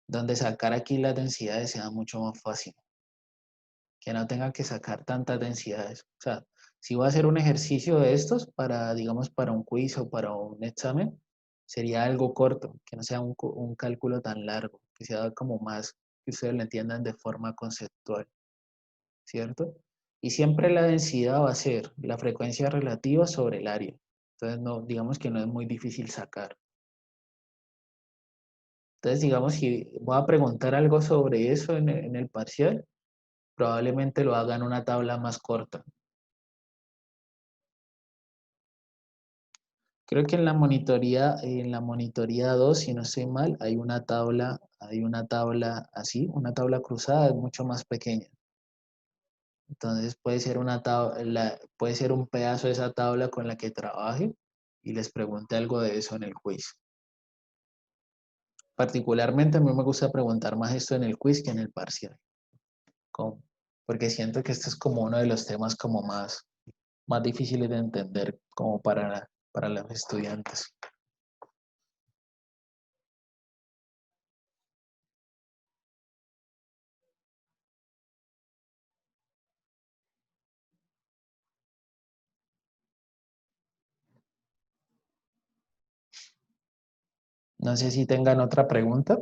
Donde sacar aquí las densidades sea mucho más fácil, que no tenga que sacar tantas densidades. O sea, si voy a hacer un ejercicio de estos para, digamos, para un quiz o para un examen, sería algo corto, que no sea un cálculo tan largo, que sea como más, que ustedes lo entiendan de forma conceptual, ¿cierto? Y siempre la densidad va a ser la frecuencia relativa sobre el área. Entonces, no, digamos que no es muy difícil sacar. Entonces, digamos, si voy a preguntar algo sobre eso en el parcial, probablemente lo haga en una tabla más corta. Creo que en la monitoría 2, si no estoy mal, hay una tabla así, una tabla cruzada, es mucho más pequeña. Entonces puede ser una tabla, puede ser un pedazo de esa tabla con la que trabaje y les pregunte algo de eso en el quiz. Particularmente a mí me gusta preguntar más esto en el quiz que en el parcial. como- Porque siento que este es como uno de los temas como más difíciles de entender como para los estudiantes. No sé si tengan otra pregunta.